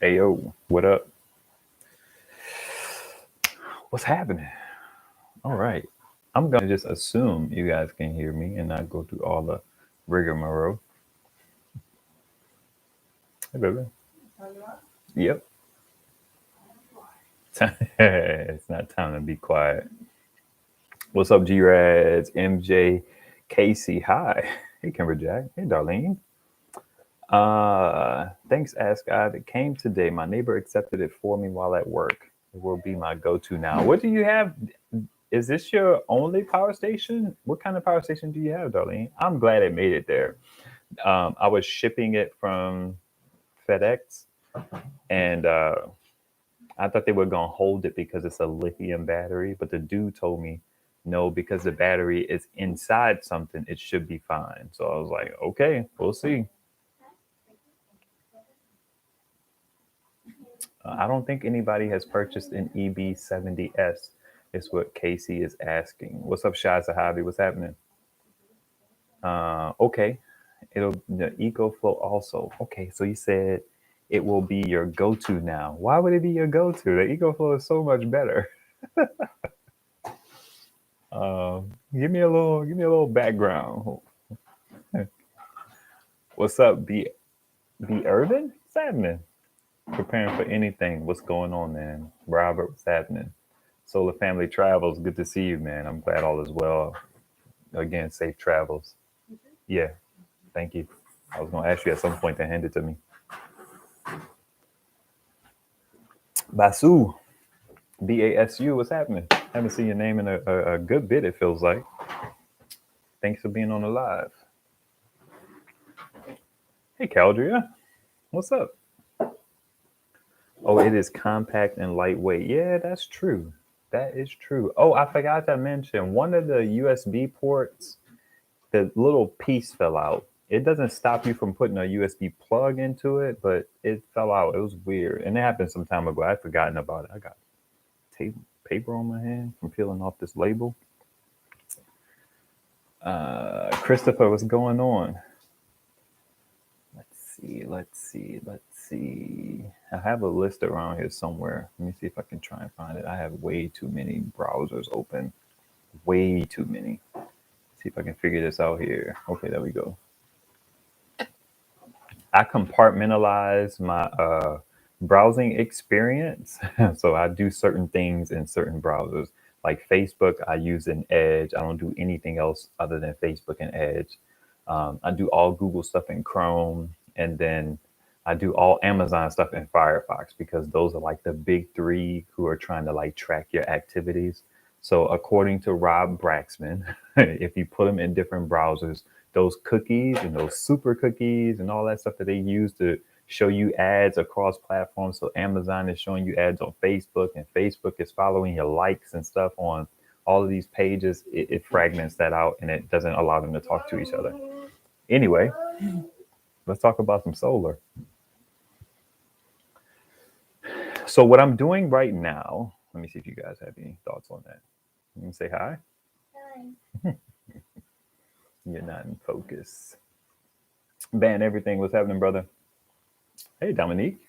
Hey, yo, what up? What's happening? All right. I'm going to just assume you guys can hear me and not go through all the rigmarole. Hey, baby. Yep. It's not time to be quiet. What's up, G-Rads, MJ, Casey? Hi. Hey, Kimber Jack. Hey, Darlene. Thanks, Ask God. It came today. My neighbor accepted it for me while at work. It will be my go-to now. What do you have? Is this your only power station? What kind of power station do you have, Darlene? I'm glad it made it there. I was shipping it from FedEx, and I thought they were gonna hold it because it's a lithium battery, but the dude told me no, because the battery is inside something, it should be fine. So I was like, okay, we'll see. I don't think anybody has purchased an EB70S. Is what Casey is asking. What's up, Shai Sahabi? What's happening? Okay, it'll the EcoFlow also. Okay, so you said it will be your go-to now. Why would it be your go-to? The EcoFlow is so much better. Give me a little background. What's up, B Urban? What's happening? Preparing for anything. What's going on, man? Robert, what's happening? Solar Family Travels. Good to see you, man. I'm glad all is well. Again, safe travels. Yeah, thank you. I was gonna ask you at some point to hand it to me. Basu, BASU, what's happening? Haven't seen your name in a good bit, it feels like. Thanks for being on the live. Hey, Caldria, what's up? Oh, it is compact and lightweight. Yeah, that's true. That is true. Oh, I forgot to mention one of the USB ports, the little piece fell out. It doesn't stop you from putting a USB plug into it, but it fell out. It was weird. And it happened some time ago. I'd forgotten about it. I got paper on my hand from peeling off this label. Christopher, what's going on? Let's see. I have a list around here somewhere. Let me see if I can try and find it. I have way too many browsers open. Way too many. See if I can figure this out here. Okay, there we go. I compartmentalize my browsing experience. So I do certain things in certain browsers. Like Facebook, I use in Edge. I don't do anything else other than Facebook and Edge. I do all Google stuff in Chrome, and then I do all Amazon stuff in Firefox, because those are like the big three who are trying to like track your activities. So according to Rob Braxman, if you put them in different browsers, those cookies and those super cookies and all that stuff that they use to show you ads across platforms. So Amazon is showing you ads on Facebook, and Facebook is following your likes and stuff on all of these pages. It fragments that out, and it doesn't allow them to talk to each other. Anyway, let's talk about some solar. So what I'm doing right now, let me see if you guys have any thoughts on that. You can say hi. Hi. You're not in focus. Ban everything. What's happening, brother? Hey, Dominique.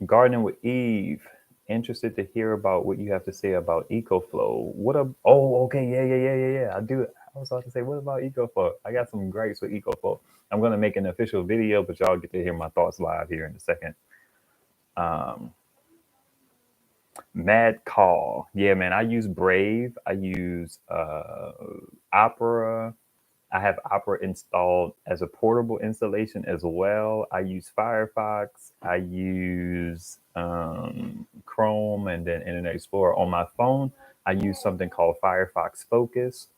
Gardening with Eve. Interested to hear about what you have to say about EcoFlow. What a oh, okay, yeah. I do. I was about to say, what about EcoFlow? I got some gripes with EcoFlow. I'm gonna make an official video, but y'all get to hear my thoughts live here in a second. Mad Call. Yeah, man. I use Brave. I use Opera. I have Opera installed as a portable installation as well. I use Firefox. I use Chrome and then Internet Explorer on my phone. I use something called Firefox Focus.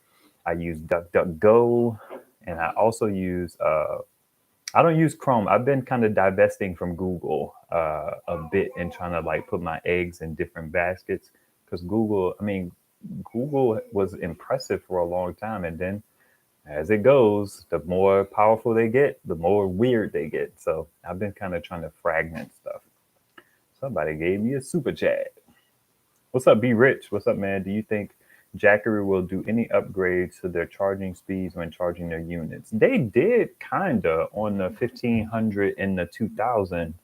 I use DuckDuckGo, and I also use. I don't use Chrome. I've been kind of divesting from Google a bit and trying to like put my eggs in different baskets, because Google was impressive for a long time, and then as it goes, the more powerful they get, the more weird they get. So I've been kind of trying to fragment stuff. Somebody gave me a super chat. What's up, B Rich? What's up, man? Do you think Jackery will do any upgrades to their charging speeds when charging their units? They did kinda on the 1500 and the 2000.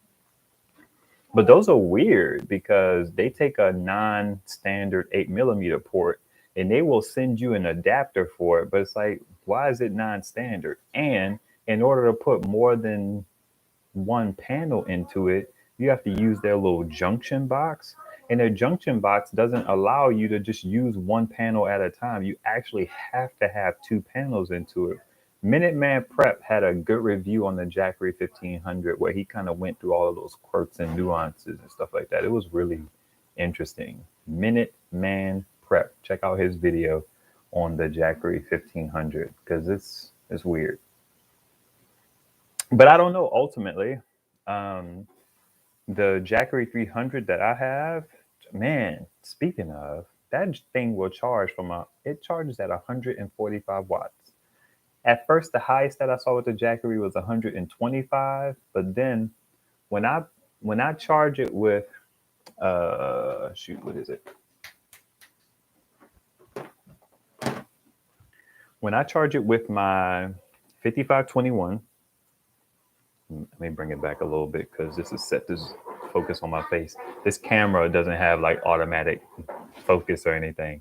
But those are weird because they take a non-standard 8 millimeter port and they will send you an adapter for it. But it's like, why is it non-standard? And in order to put more than one panel into it, you have to use their little junction box. And their junction box doesn't allow you to just use one panel at a time. You actually have to have two panels into it. Minuteman Prep had a good review on the Jackery 1500 where he kind of went through all of those quirks and nuances and stuff like that. It was really interesting. Minuteman Prep. Check out his video on the Jackery 1500 because it's weird. But I don't know. Ultimately, the Jackery 300 that I have, man. Speaking of, that thing will charge it charges at 145 watts. At first, the highest that I saw with the Jackery was 125, but then when I charge it with what is it? When I charge it with my 5521, let me bring it back a little bit because this is set to focus on my face. This camera doesn't have like automatic focus or anything.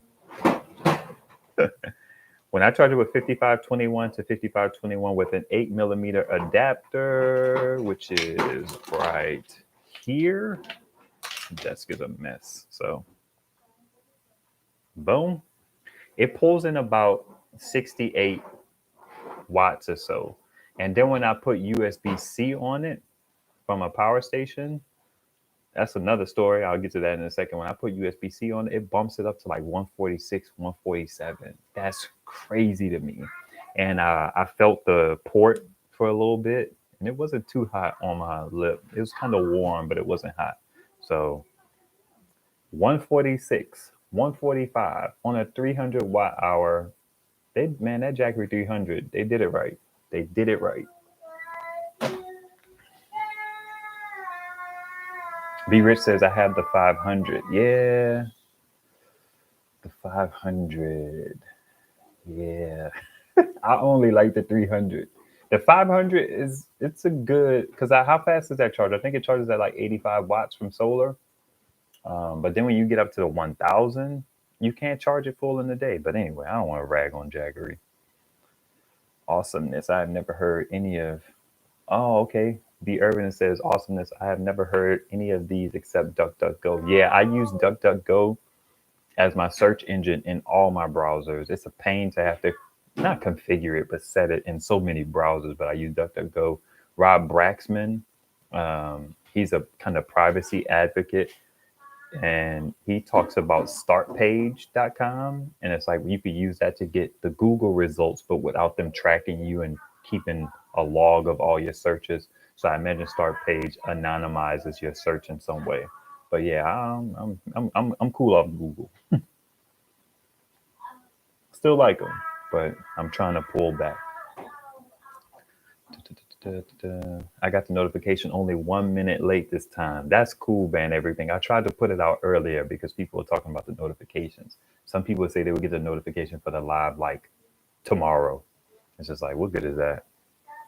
When I charge it with 5521 to 5521 with an 8 millimeter adapter, which is right here, desk is a mess. So, boom, it pulls in about 68 watts or so. And then when I put USB-C on it from a power station, that's another story. I'll get to that in a second. When I put USB-C on it, it bumps it up to like 146, 147. That's crazy to me. And I felt the port for a little bit, and it wasn't too hot on my lip. It was kind of warm, but it wasn't hot. So 146, 145 on a 300 watt hour. That Jackery 300, they did it right. They did it right. B Rich says I have the 500. Yeah. The 500. Yeah. I only like the 300. The 500 it's a good, because how fast does that charge? I think it charges at like 85 watts from solar. But then when you get up to the 1000, you can't charge it full in a day. But anyway, I don't want to rag on Jackery. Awesomeness. I have never heard any of. Oh, okay. The Urban says awesomeness. I have never heard any of these except DuckDuckGo. Yeah, I use DuckDuckGo as my search engine in all my browsers. It's a pain to have to not configure it, but set it in so many browsers. But I use DuckDuckGo. Rob Braxman, he's a kind of privacy advocate, and he talks about startpage.com. And it's like you could use that to get the Google results, but without them tracking you and keeping a log of all your searches. So I imagine Startpage anonymizes your search in some way. But yeah, I'm cool off Google. Still like them, but I'm trying to pull back. I got the notification only 1 minute late this time. That's cool, man. Everything. I tried to put it out earlier because people were talking about the notifications. Some people would say they would get the notification for the live like tomorrow. It's just like, what good is that?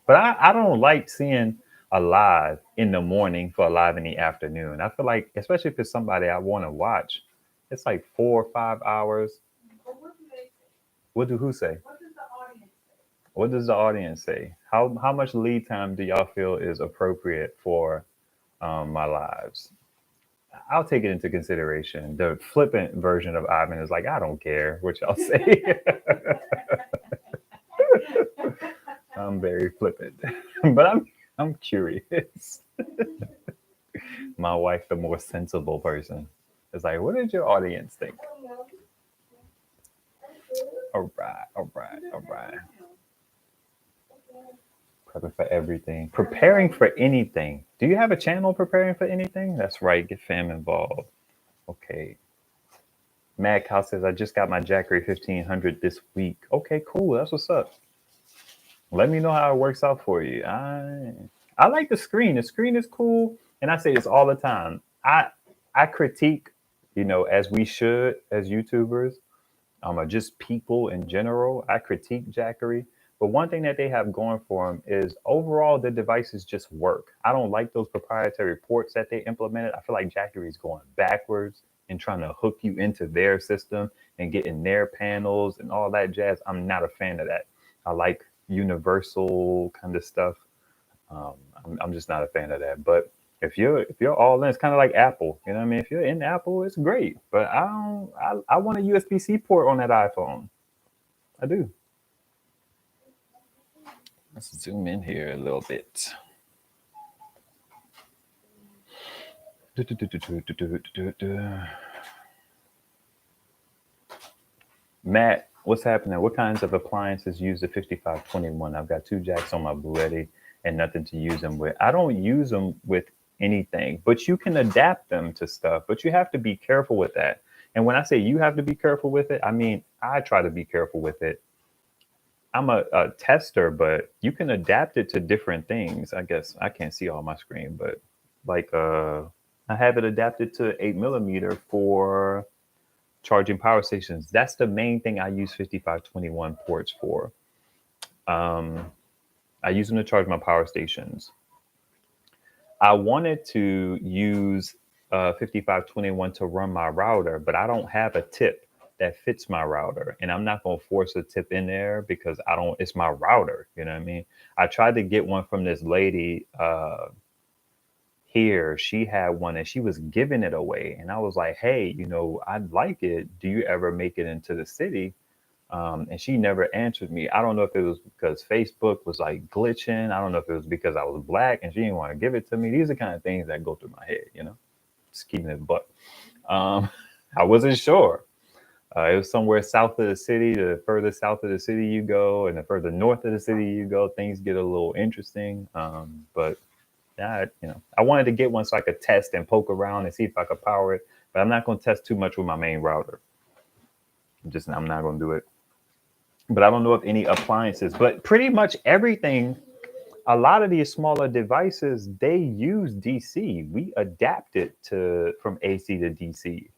But I don't like seeing a live in the morning for a live in the afternoon. I feel like, especially if it's somebody I want to watch, it's like 4 or 5 hours. What do who say? What does the audience say? How much lead time do y'all feel is appropriate for my lives? I'll take it into consideration. The flippant version of Ivan is like, I don't care what y'all say. I'm very flippant, but I'm curious. My wife, the more sensible person, is like, what did your audience think? All right. Prepping for everything. Preparing for anything. Do you have a channel preparing for anything? That's right. Get fam involved. Okay. Mad Cow says, I just got my Jackery 1500 this week. Okay, cool. That's what's up. Let me know how it works out for you. I like the screen. The screen is cool. And I say this all the time. I critique, as we should as YouTubers, just people in general. I critique Jackery. But one thing that they have going for them is overall the devices just work. I don't like those proprietary ports that they implemented. I feel like Jackery is going backwards and trying to hook you into their system and get in their panels and all that jazz. I'm not a fan of that. I like universal kind of stuff. I'm just not a fan of that. But if you're all in, it's kind of like Apple. You know what I mean? If you're in Apple, it's great. But I don't. I want a USB-C port on that iPhone. I do. Let's zoom in here a little bit. Matt, what's happening? What kinds of appliances use the 5521? I've got 2 jacks on my Bullbat and nothing to use them with. I don't use them with anything, but you can adapt them to stuff, but you have to be careful with that. And when I say you have to be careful with it, I mean, I try to be careful with it. I'm a tester, but you can adapt it to different things. I guess I can't see all my screen, but like I have it adapted to 8mm for charging power stations. That's the main thing I use 5521 ports for. I use them to charge my power stations. I wanted to use 5521 to run my router, but I don't have a tip that fits my router, and I'm not going to force a tip in there because it's my router. You know what I mean? I tried to get one from this lady here. She had one and she was giving it away, and I was like, hey, I'd like it. Do you ever make it into the city? And she never answered me. I don't know if it was because Facebook was like glitching. I don't know if it was because I was black and she didn't want to give it to me. These are kind of things that go through my head, just keeping it buck. I wasn't sure. It was somewhere south of the city. The further south of the city you go and the further north of the city you go, things get a little interesting. But I wanted to get one so I could test and poke around and see if I could power it. But I'm not going to test too much with my main router. I'm not going to do it. But I don't know if any appliances, but pretty much everything, a lot of these smaller devices, they use DC. We adapt it from AC to DC.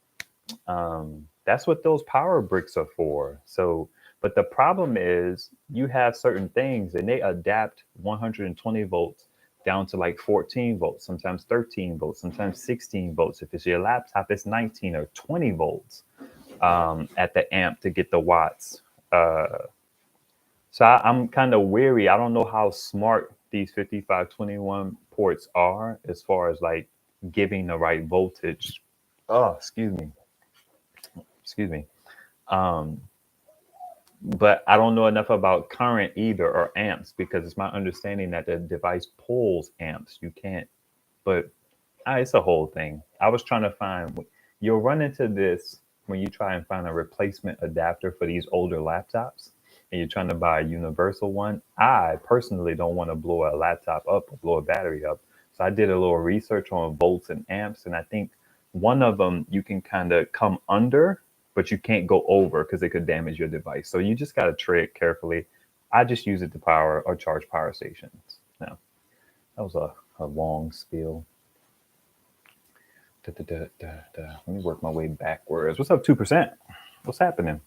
That's what those power bricks are for. So, but the problem is you have certain things and they adapt 120 volts down to like 14 volts, sometimes 13 volts, sometimes 16 volts. If it's your laptop, it's 19 or 20 volts at the amp to get the watts. So I'm kind of weary. I don't know how smart these 5521 ports are as far as like giving the right voltage. Oh, excuse me. But I don't know enough about current either or amps, because it's my understanding that the device pulls amps. You can't, but it's a whole thing. I was trying to find, you'll run into this when you try and find a replacement adapter for these older laptops and you're trying to buy a universal one. I personally don't want to blow a laptop up or blow a battery up. So I did a little research on volts and amps, and I think one of them you can kind of come under, but you can't go over because it could damage your device. So you just got to tread carefully. I just use it to power or charge power stations. Now, that was a long spiel. Let me work my way backwards. What's up, 2%? What's happening?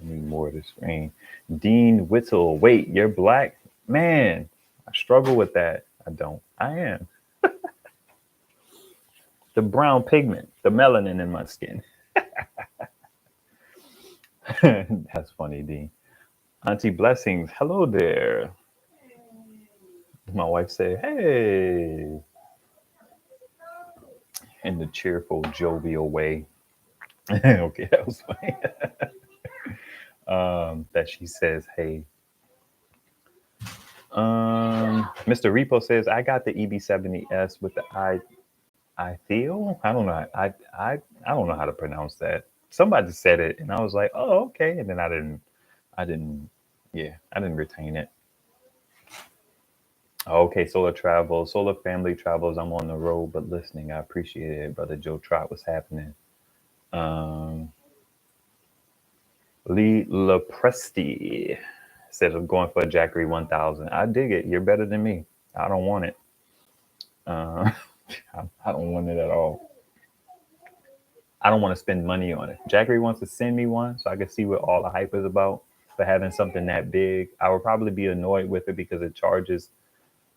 I need more of the screen. Dean Whittle. Wait, you're black? Man, I struggle with that. I don't. I am. The brown pigment, the melanin in my skin. That's funny, Dean. Auntie Blessings, hello there. My wife said, hey, in the cheerful, jovial way. Okay, that was funny. That she says, hey. Mr. Repo says, I got the EB70S with the I feel. I don't know. I don't know how to pronounce that. Somebody said it, and I was like, "Oh, okay." And then I didn't retain it. Okay, solar family travels. I'm on the road, but listening. I appreciate it, brother Joe Trot. What's happening? Lee Lepresti said, "I'm going for a Jackery 1000." I dig it. You're better than me. I don't want it. I don't want it at all. I don't want to spend money on it. Jackery wants to send me one so I can see what all the hype is about. for having something that big. I would probably be annoyed with it because it charges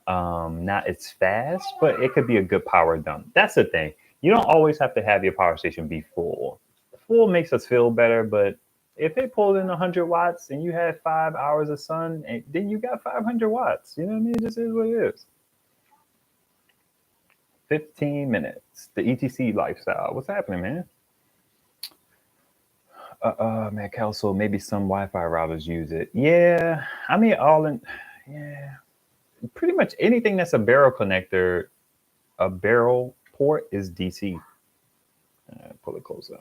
not as fast, but it could be a good power dump. That's the thing. You don't always have to have your power station be full. Full makes us feel better, but if it pulled in 100 watts and you had 5 hours of sun, and then you got 500 watts. You know what I mean? It just is what it is. 15 minutes. The ETC lifestyle. What's happening, man? Man, Kelso, maybe some Wi-Fi routers use it. Yeah, I mean, yeah, pretty much anything that's a barrel connector, a barrel port is DC. Pull it closer.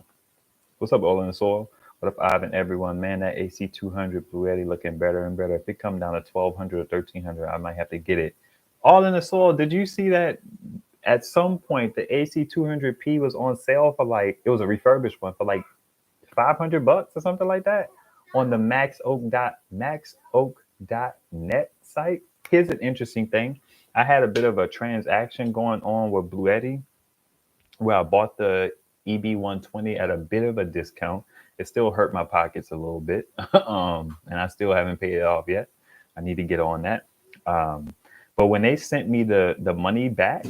What's up, All in the Soil? What up, Ivan, everyone? Man, that AC 200 Bluetti looking better and better. If it come down to 1200 or 1300, I might have to get it. All in the Soil, did you see that at some point the AC 200P was on sale for like, it was a refurbished one for like $500 or something like that on the maxoak.net site? Here's an interesting thing. I had a bit of a transaction going on with Bluetti where I bought the EB120 at a bit of a discount. It still hurt my pockets a little bit, and I still haven't paid it off yet. I need to get on that. But when they sent me the money back,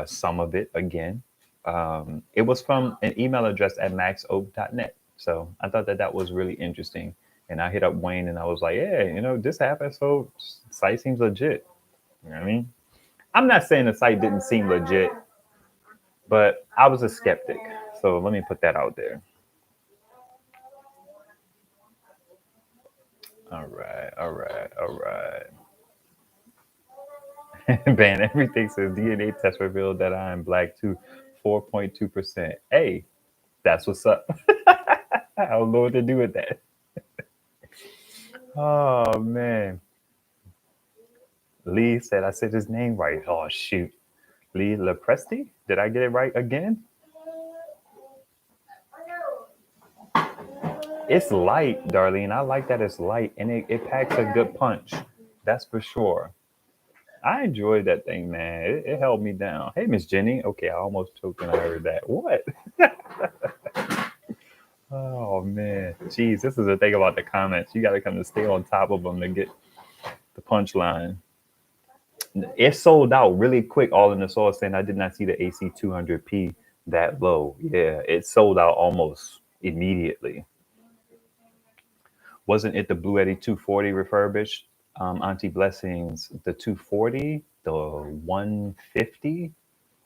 some of it again, it was from an email address at maxoak.net. So I thought that was really interesting. And I hit up Wayne and I was like, yeah, this happened. So site seems legit. You know what I mean? I'm not saying the site didn't seem legit, but I was a skeptic. So let me put that out there. All right. Man, everything says DNA test revealed that I am black too. 4.2%. Hey, that's what's up. I don't know what to do with that. Oh, man. Lee said I said his name right. Oh, shoot. Lee Lepresti? Did I get it right again? It's light, Darlene. I like that it's light, and it packs a good punch. That's for sure. I enjoyed that thing, man. It held me down. Hey, Miss Jenny. Okay, I almost choked when I heard that. What? Oh, man. Jeez, this is the thing about the comments. You got to come to stay on top of them to get the punchline. It sold out really quick. All in the Soil saying I did not see the AC 200p that low. Yeah, it sold out almost immediately. Wasn't it the Bluetti 240 refurbished? Auntie Blessings, the 240, the 150,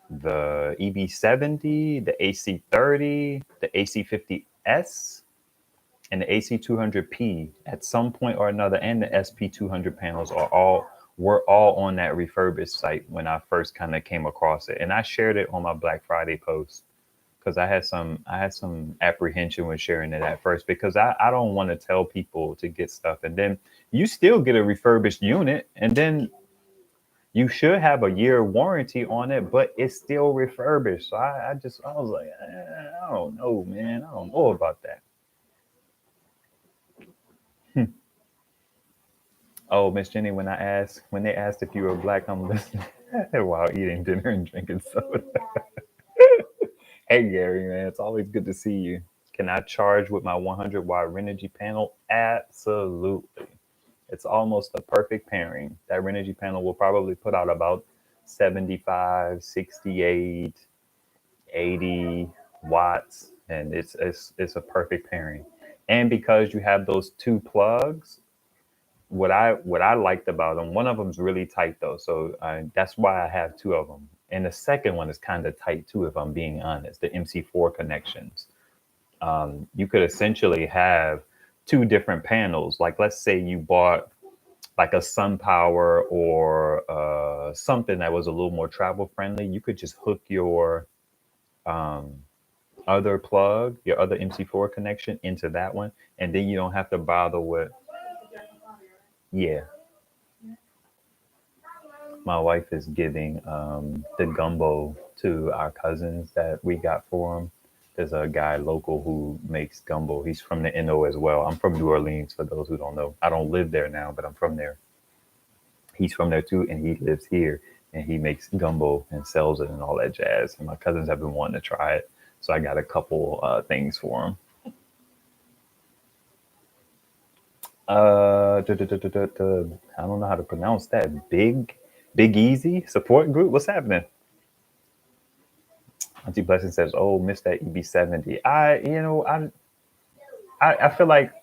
the EB70, the AC30, the AC50S, and the AC200P at some point or another, and the SP200 panels were all on that refurbished site when I first kind of came across it. And I shared it on my Black Friday post because I had some apprehension with sharing it at first, because I don't want to tell people to get stuff and then you still get a refurbished unit and then you should have a year warranty on it, but it's still refurbished. So I was like, I don't know, man. I don't know about that. Oh, Miss Jenny, when they asked if you were black, I'm listening while eating dinner and drinking soda. Hey, Gary, man, it's always good to see you. Can I charge with my 100-watt Renogy panel? Absolutely. It's almost a perfect pairing. That Renogy panel will probably put out about 75, 68, 80 watts, and it's a perfect pairing. And because you have those two plugs, what I liked about them, one of them's really tight though, so that's why I have two of them. And the second one is kind of tight too, if I'm being honest. The MC4 connections. You could essentially have two different panels. Like, let's say you bought like a SunPower or something that was a little more travel friendly. You could just hook your other plug, your other MC4 connection into that one, and then you don't have to bother with. Yeah. My wife is giving the gumbo to our cousins that we got for them. There's a guy local who makes gumbo. He's from the NO as well. I'm from New Orleans, for those who don't know. I don't live there now, but I'm from there. He's from there too, and he lives here, and he makes gumbo and sells it and all that jazz. And my cousins have been wanting to try it, so I got a couple things for them. I don't know how to pronounce that. Big Easy support group. What's happening? Auntie Blessing says, "Oh, missed that EB70." I feel like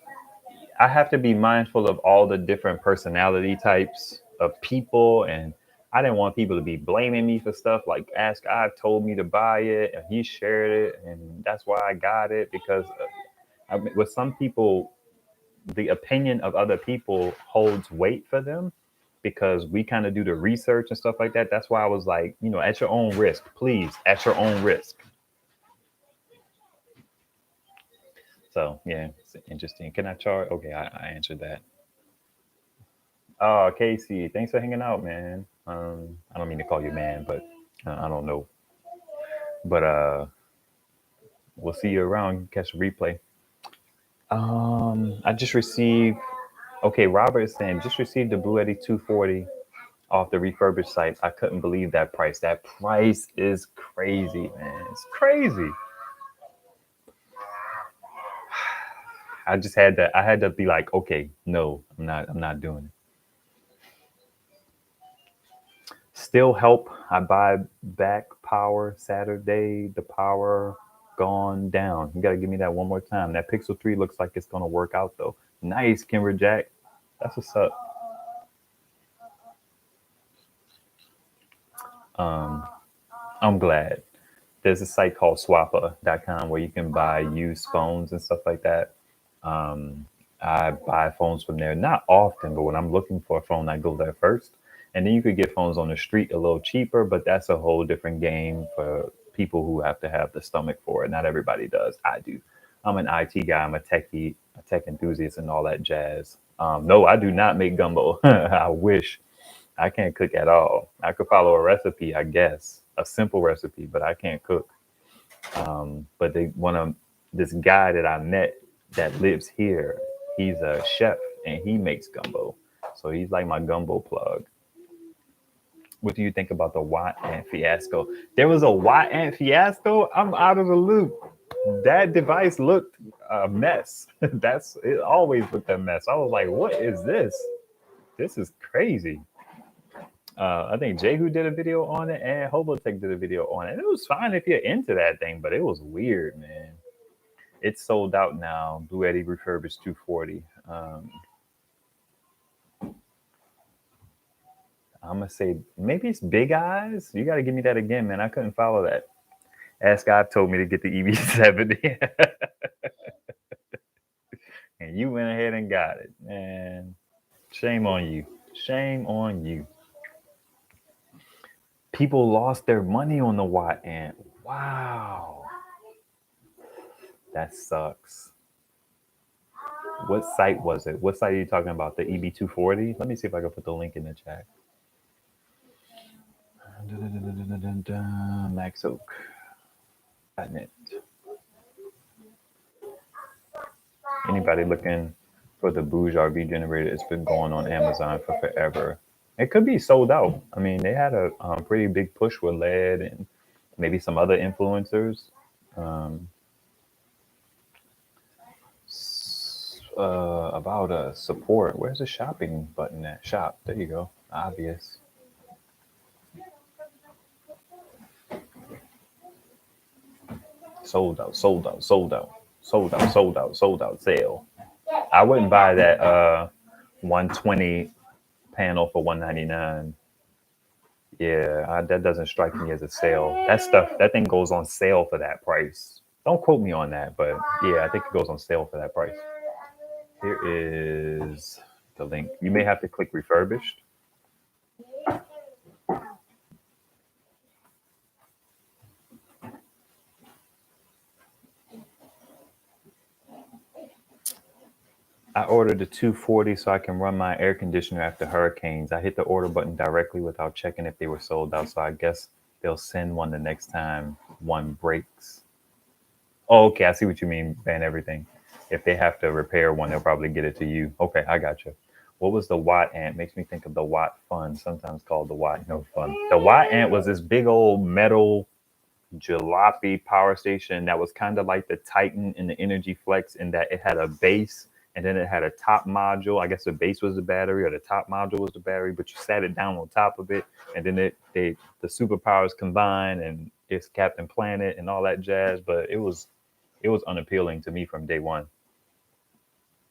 I have to be mindful of all the different personality types of people, and I didn't want people to be blaming me for stuff like Ask I told me to buy it, and he shared it, and that's why I got it. Because with some people, the opinion of other people holds weight for them because we kind of do the research and stuff like that. That's why I was like, at your own risk, please, at your own risk. So yeah, it's interesting. Can I charge? Okay, I answered that. Oh, Casey, thanks for hanging out, man. I don't mean to call you man, but I don't know. But we'll see you around. Catch a replay. I just received. Okay, Robert is saying just received the Blue Eddy 240 off the refurbished site. I couldn't believe that price. That price is crazy, man. It's crazy. I just had to. I had to be like, okay, no, I'm not. I'm not doing it. Still help. I buy back power Saturday. The power gone down. You got to give me that one more time. That Pixel 3 looks like it's going to work out though. Nice, Kimber Jack. That's what's up. I'm glad. There's a site called swappa.com where you can buy used phones and stuff like that. I buy phones from there, not often, but when I'm looking for a phone, I go there first. And then you could get phones on the street a little cheaper, but that's a whole different game for people who have to have the stomach for it. Not everybody does. I do. I'm an IT guy. I'm a techie, a tech enthusiast, and all that jazz. No, I do not make gumbo. I wish. I can't cook at all. I could follow a recipe, I guess, a simple recipe, but I can't cook. But they want to. This guy that I met that lives here, he's a chef and he makes gumbo. So he's like my gumbo plug. What do you think about the Watt Ant fiasco? There was a Watt Ant fiasco. I'm out of the loop. That device looked a mess. That's it. Always looked a mess. I was like, "What is this? This is crazy." I think Jehu did a video on it, and Hobotech did a video on it. And it was fine if you're into that thing, but it was weird, man. It's sold out now. Blue Eddy refurbished 240. I'm gonna say maybe it's Big Eyes. You got to give me that again, man. I couldn't follow that. Ask God told me to get the EB70, and you went ahead and got it, man. Shame on you. Shame on you. People lost their money on the Watt Ant. Wow, that sucks. What site was it? What site are you talking about? The EB240? Let me see if I can put the link in the chat. Max Oak. Anybody looking for the Bouge RV generator? It's been going on Amazon for forever. It could be sold out. I mean, they had a pretty big push with LED and maybe some other influencers. About support. Where's the shopping button at? Shop. There you go. Obvious. Sold out, sold out, sold out, sold out, sold out, sold out sale. I wouldn't buy that 120 panel for 199. Yeah, that doesn't strike me as a sale. That thing goes on sale for that price. Don't quote me on that, but yeah, I think it goes on sale for that price. Here is the link. You may have to click refurbished. I ordered the 240 so I can run my air conditioner after hurricanes. I hit the order button directly without checking if they were sold out. So I guess they'll send one the next time one breaks. Oh, okay. I see what you mean. Ban everything. If they have to repair one, they'll probably get it to you. Okay, I got you. What was the Watt Ant? Makes me think of the Watt Fun, sometimes called the Watt No Fun. The Watt Ant was this big old metal jalopy power station that was kind of like the Titan and the Energy Flex in that it had a base and then it had a top module. I guess the base was the battery, or the top module was the battery, but you sat it down on top of it, and then the superpowers combined, and it's Captain Planet and all that jazz. But it was unappealing to me from day one.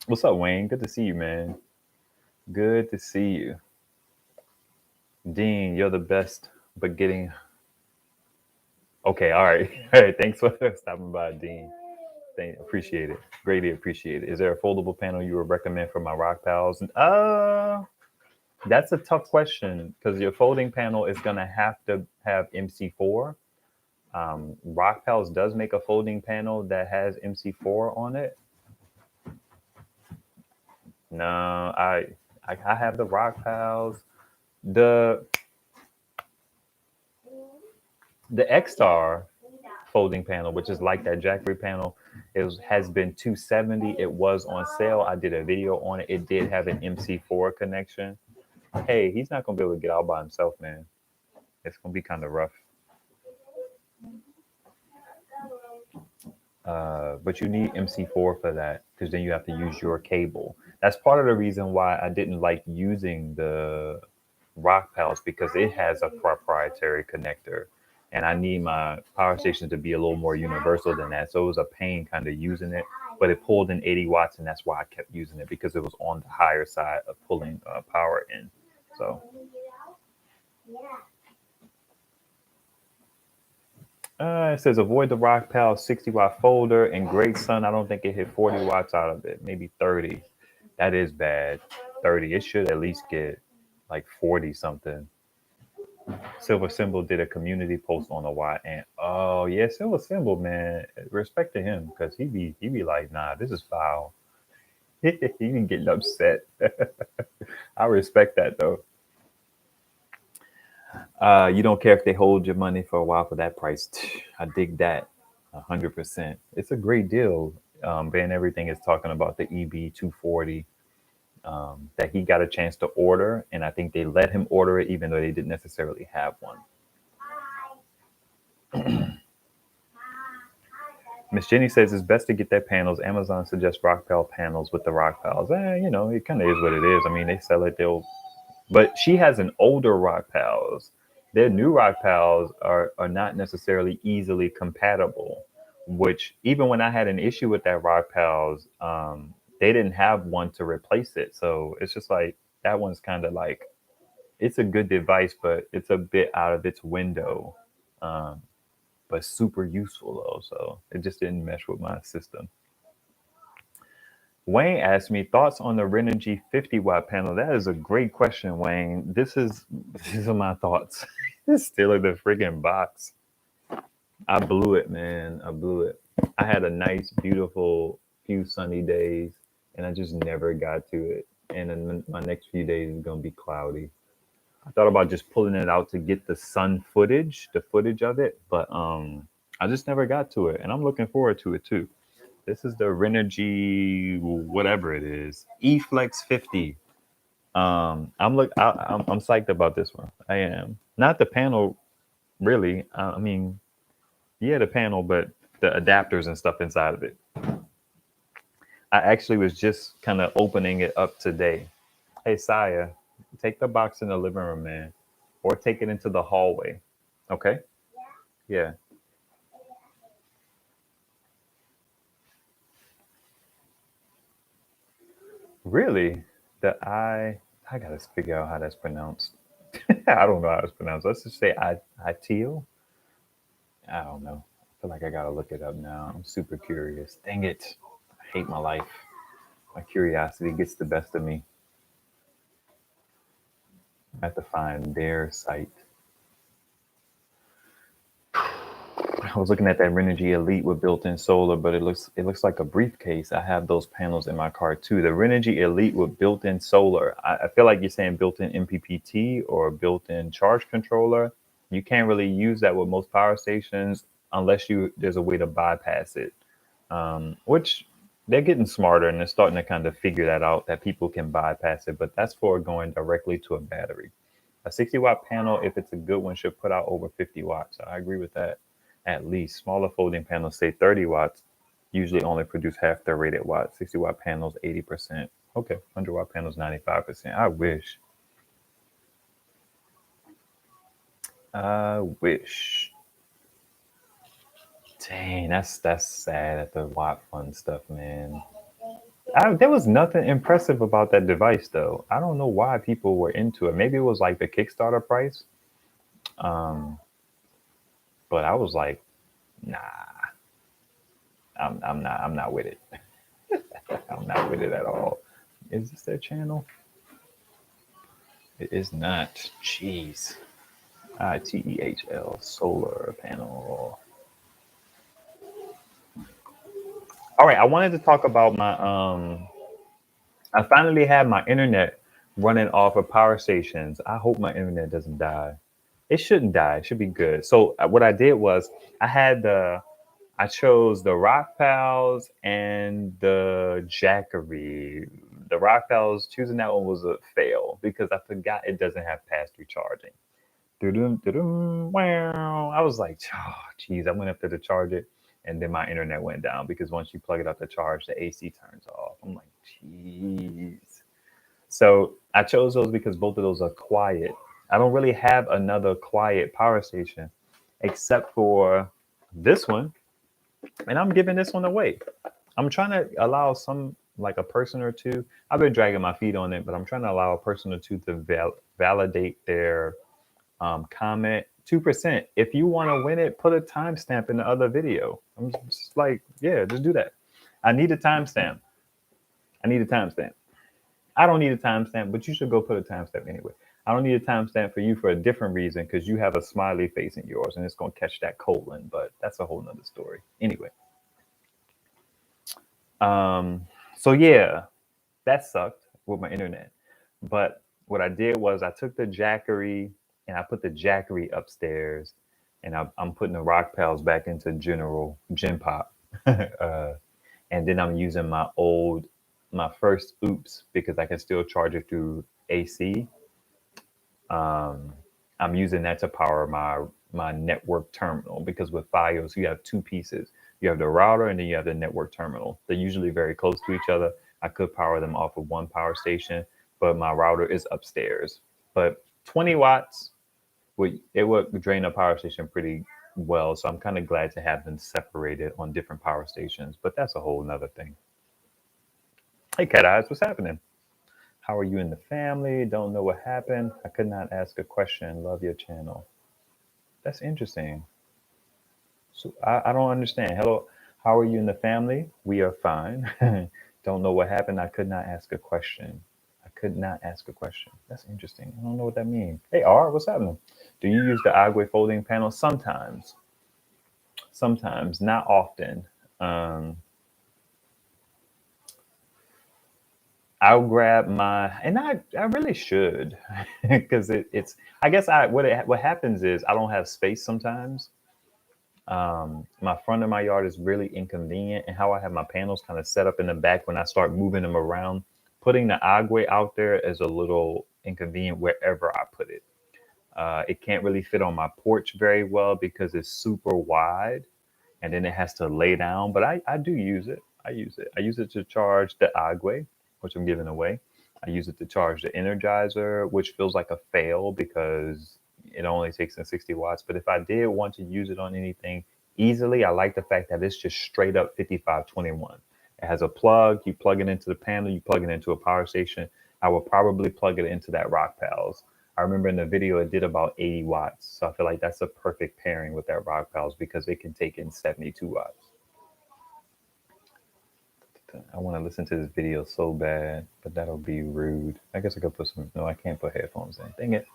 What's up, Wayne? Good to see you, man. Good to see you. Dean, you're the best, but getting... Okay, all right. All right, thanks for stopping by, Dean. Appreciate it. Greatly appreciate it. Is there a foldable panel you would recommend for my rock pals? That's a tough question because your folding panel is going to have MC4. Rock Pals does make a folding panel that has MC4 on it. No, I have the Rock Pals. The X-Star folding panel, which is like that Jackery panel, has been $270. It was on sale. I did a video on it. It did have an MC4 connection. Hey, he's not gonna be able to get out by himself, man. It's gonna be kind of rough. But you need MC4 for that, because then you have to use your cable. That's part of the reason why I didn't like using the Rock Pals, because it has a proprietary connector, and I need my power station to be a little more universal than that. So it was a pain kind of using it, but it pulled in 80 watts, and that's why I kept using it, because it was on the higher side of pulling power in. So it says avoid the Rock Pal 60-watt folder. And Great Sun, I don't think it hit 40 watts out of it, maybe 30. That is bad. 30. It should at least get like 40 something. Silver Symbol did a community post on the Y, and oh yeah, Silver Symbol, man, respect to him, because he be like, nah, this is foul. He been getting upset. I respect that though. You don't care if they hold your money for a while for that price. I dig that 100%. It's a great deal. Van Everything is talking about the EB240 that he got a chance to order, and I think they let him order it even though they didn't necessarily have one. Miss Jenny says it's best to get their panels. Amazon suggests Rock Pal panels with the Rock Pals. You know, it kind of is what it is. I mean, they sell it. But she has an older Rock Pals. Their new Rock Pals are not necessarily easily compatible, which even when I had an issue with that Rock Pals, they didn't have one to replace it. So it's just like, that one's kind of like, it's a good device, but it's a bit out of its window, but super useful though. So it just didn't mesh with my system. Wayne asked me thoughts on the Renogy 50-watt panel. That is a great question, Wayne. These are my thoughts. It's still in the friggin' box. I blew it, man. I blew it. I had a nice, beautiful few sunny days, and I just never got to it. And then my next few days is gonna be cloudy. I thought about just pulling it out to get the sun footage, of it, but I just never got to it, and I'm looking forward to it too. This is the Renogy, whatever it is, eFlex 50. I'm psyched about this one. I am. Not the panel, really. I mean, yeah, the panel, but the adapters and stuff inside of it. I actually was just kind of opening it up today. Hey, Saya, take the box in the living room, man, or take it into the hallway. Okay? Yeah. Really? I gotta figure out how that's pronounced. I don't know how it's pronounced. Let's just say Itil. I don't know. I feel like I gotta look it up now. I'm super curious. Dang it. I hate my life. My curiosity gets the best of me. I have to find their site. I was looking at that Renogy Elite with built-in solar, but it looks like a briefcase. I have those panels in my car too. The Renogy Elite with built-in solar. I feel like you're saying built-in MPPT or built-in charge controller. You can't really use that with most power stations unless there's a way to bypass it, which they're getting smarter and they're starting to kind of figure that out, that people can bypass it. But that's for going directly to a battery. A 60-watt panel, if it's a good one, should put out over 50 watts. I agree with that. At least smaller folding panels say 30 watts. Usually only produce half their rated watt. 60-watt panels, 80%. Okay, 100-watt panels, 95%. I wish. I wish. Dang, that's sad at the watt fund stuff, man. There was nothing impressive about that device, though. I don't know why people were into it. Maybe it was like the Kickstarter price. But I was like, nah, I'm not with it. I'm not with it at all. Is this their channel? It is not. Jeez. ITEHL solar panel. All right, I wanted to talk about my I finally had my internet running off of power stations. I hope my internet doesn't die. It shouldn't die. It should be good. So what I did was I chose the Rock Pals and the Jackery. The Rock Pals, choosing that one was a fail because I forgot it doesn't have pass-through charging. Wow. I was like, oh, geez, I went up there to charge it, and then my internet went down because once you plug it up to charge, the AC turns off. I'm like, geez. So I chose those because both of those are quiet. I don't really have another quiet power station except for this one, and I'm giving this one away. I'm trying to allow some, like a person or two. I've been dragging my feet on it, but I'm trying to allow a person or two to validate their comment. 2%. If you want to win it, put a timestamp in the other video. I'm just like, yeah, just do that. I need a timestamp. I need a timestamp. I don't need a timestamp, but you should go put a timestamp anyway. I don't need a timestamp for you for a different reason because you have a smiley face in yours and it's going to catch that colon, but that's a whole nother story. Anyway. So yeah, that sucked with my internet. But what I did was I took the Jackery and I put the Jackery upstairs, and I'm putting the Rock Pals back into Gen Pop. And then I'm using my first Oops because I can still charge it through AC. I'm using that to power my network terminal because with Fios you have two pieces. You have the router and then you have the network terminal. They're usually very close to each other. I could power them off of one power station, but my router is upstairs. But 20 watts, it would drain a power station pretty well. So I'm kind of glad to have them separated on different power stations. But that's a whole nother thing. Hey, Cat Eyes, what's happening? How are you in the family? Don't know what happened. I could not ask a question. Love your channel. That's interesting. So I don't understand. Hello, how are you in the family? We are fine. Don't know what happened. I could not ask a question. I could not ask a question. That's interesting. I don't know what that means. Hey, R, what's happening? Do you use the Agwe folding panel? Sometimes. Sometimes, not often. I'll grab and I really should because it's I guess what happens is I don't have space sometimes. My front of my yard is really inconvenient, and how I have my panels kind of set up in the back when I start moving them around, putting the agwe out there is a little inconvenient wherever I put it. It can't really fit on my porch very well because it's super wide, and then it has to lay down. But I do use it. I use it. I use it to charge the agwe, which I'm giving away. I use it to charge the Energizer, which feels like a fail because it only takes in 60 watts. But if I did want to use it on anything easily, I like the fact that it's just straight up 5521. It has a plug. You plug it into the panel. You plug it into a power station. I will probably plug it into that Rock Pals. I remember in the video it did about 80 watts. So I feel like that's a perfect pairing with that Rock Pals because it can take in 72 watts. I want to listen to this video so bad, but that'll be rude. I guess I could put no, I can't put headphones in. Dang it.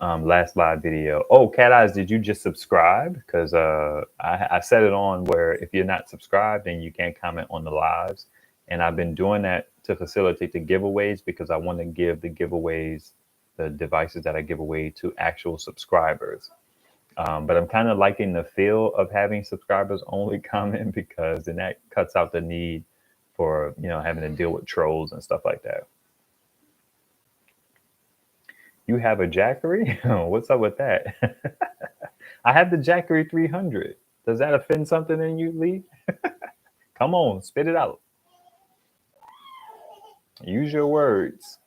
Last live video. Oh, Cat Eyes, did you just subscribe? Because I set it on where if you're not subscribed, then you can't comment on the lives. And I've been doing that to facilitate the giveaways because I want to give the giveaways, the devices that I give away to actual subscribers. But I'm kind of liking the feel of having subscribers only comment because then that cuts out the need for, having to deal with trolls and stuff like that. You have a Jackery? What's up with that? I have the Jackery 300. Does that offend something in you, Lee? Come on, spit it out. Use your words.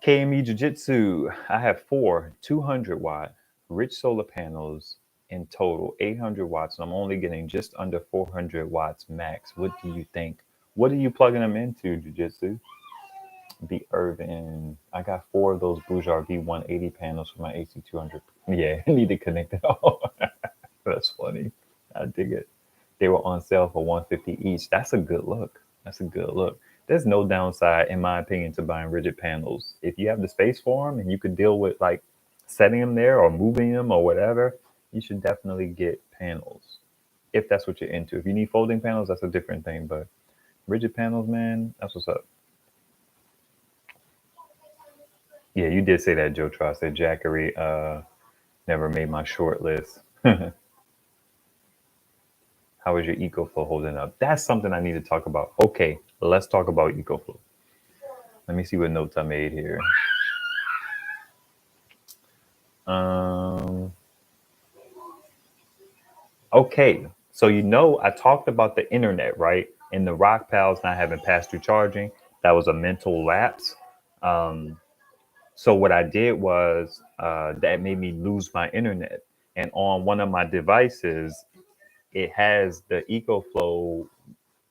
KME Jiu-Jitsu. I have 4 200-watt rich solar panels in total, 800 watts, and I'm only getting just under 400 watts max. What do you think? What are you plugging them into, Jiu-Jitsu? The RVing. I got 4 of those Boujar V180 panels for my AC200. Yeah, I need to connect it all. That's funny. I dig it. They were on sale for $150 each. That's a good look. That's a good look. There's no downside, in my opinion, to buying rigid panels. If you have the space for them and you could deal with like setting them there or moving them or whatever, you should definitely get panels if that's what you're into. If you need folding panels, that's a different thing. But rigid panels, man, that's what's up. Yeah, you did say that, Joe Tross. Said Jackery never made my short list. How is your EcoFlow holding up? That's something I need to talk about. Okay, let's talk about EcoFlow. Let me see what notes I made here. Okay, so I talked about the internet, right? And the rock pals not having pass-through charging. That was a mental lapse. So what I did was that made me lose my internet. And on one of my devices, it has the EcoFlow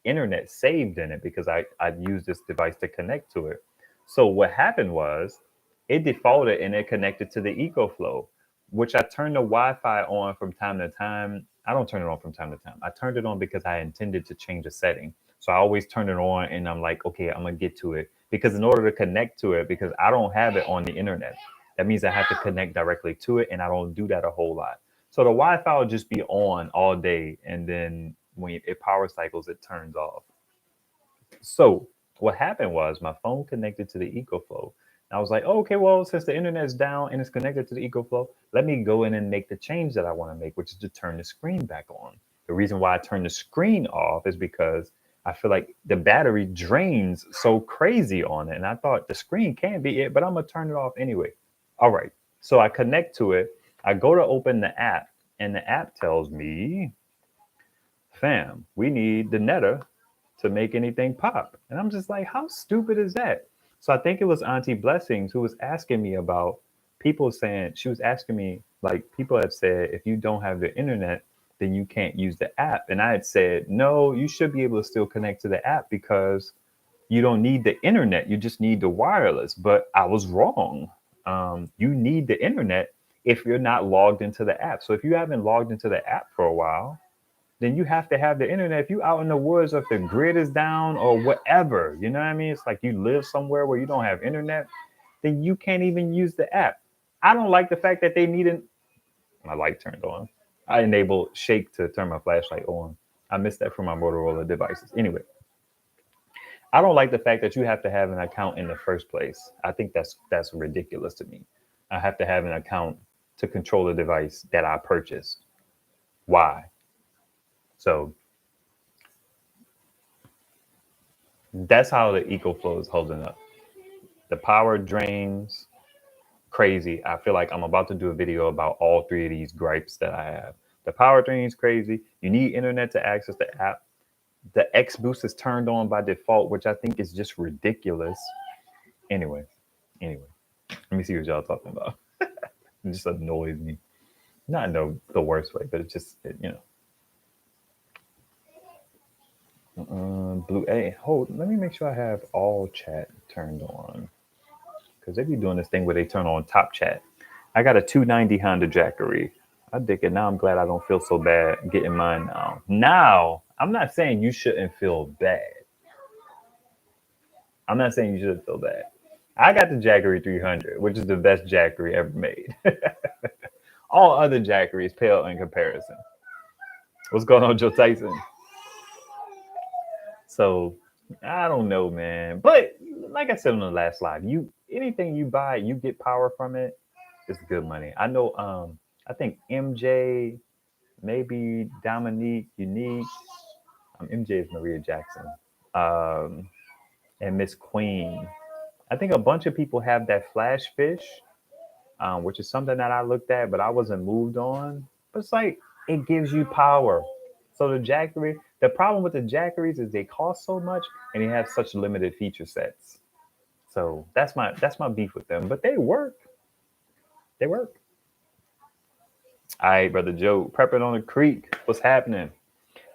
internet saved in it because I've used this device to connect to it. So what happened was it defaulted and it connected to the EcoFlow, which I turned the Wi-Fi on from time to time. I don't turn it on from time to time. I turned it on because I intended to change a setting. So I always turn it on and I'm like, okay, I'm gonna get to it. Because in order to connect to it, because I don't have it on the internet, that means I have to connect directly to it, and I don't do that a whole lot. So the Wi-Fi will just be on all day, and then when it power cycles, it turns off. So what happened was my phone connected to the EcoFlow. I was like, oh, okay, well, since the internet's down and it's connected to the EcoFlow, let me go in and make the change that I want to make, which is to turn the screen back on. The reason why I turned the screen off is because I feel like the battery drains so crazy on it. And I thought the screen can't be it, but I'm going to turn it off anyway. All right. So I connect to it. I go to open the app, and the app tells me, fam, we need the netter to make anything pop. And I'm just like, how stupid is that? So I think it was Auntie Blessings who was asking me about people saying, she was asking me, like, people have said, if you don't have the internet, then you can't use the app. And I had said, no, you should be able to still connect to the app because you don't need the internet. You just need the wireless. But I was wrong. You need the internet if you're not logged into the app. So if you haven't logged into the app for a while, then you have to have the internet. If you out in the woods or if the grid is down or whatever, you know what I mean? It's like you live somewhere where you don't have internet, then you can't even use the app. I don't like the fact that they needed my light turned on. I enabled Shake to turn my flashlight on. I missed that from my Motorola devices. Anyway, I don't like the fact that you have to have an account in the first place. I think that's ridiculous to me. I have to have an account to control the device that I purchased. Why? So that's how the EcoFlow is holding up. The power drains crazy. I feel like I'm about to do a video about all 3 of these gripes that I have. The power drains crazy. You need internet to access the app. The X boost is turned on by default, which I think is just ridiculous. Anyway, let me see what y'all talking about. It just annoys me. Not in the worst way, but it's just, Blue A. Hold, let me make sure I have all chat turned on. Because they be doing this thing where they turn on top chat. I got a 290 Honda Jackery. I dig it. Now I'm glad I don't feel so bad getting mine now. Now, I'm not saying you shouldn't feel bad. I'm not saying you shouldn't feel bad. I got the Jackery 300, which is the best Jackery ever made. All other Jackeries pale in comparison. What's going on, Joe Tyson? So, I don't know, man. But like I said on the last live, anything you buy, you get power from it. It's good money. I know. I think MJ, maybe Dominique, Unique. MJ is Maria Jackson, and Miss Queen. I think a bunch of people have that flash fish, which is something that I looked at, but I wasn't moved on. But it's like it gives you power. So the problem with the Jackeries is they cost so much and they have such limited feature sets. So that's my beef with them. But they work. They work. All right, brother Joe, prepping on the creek. What's happening?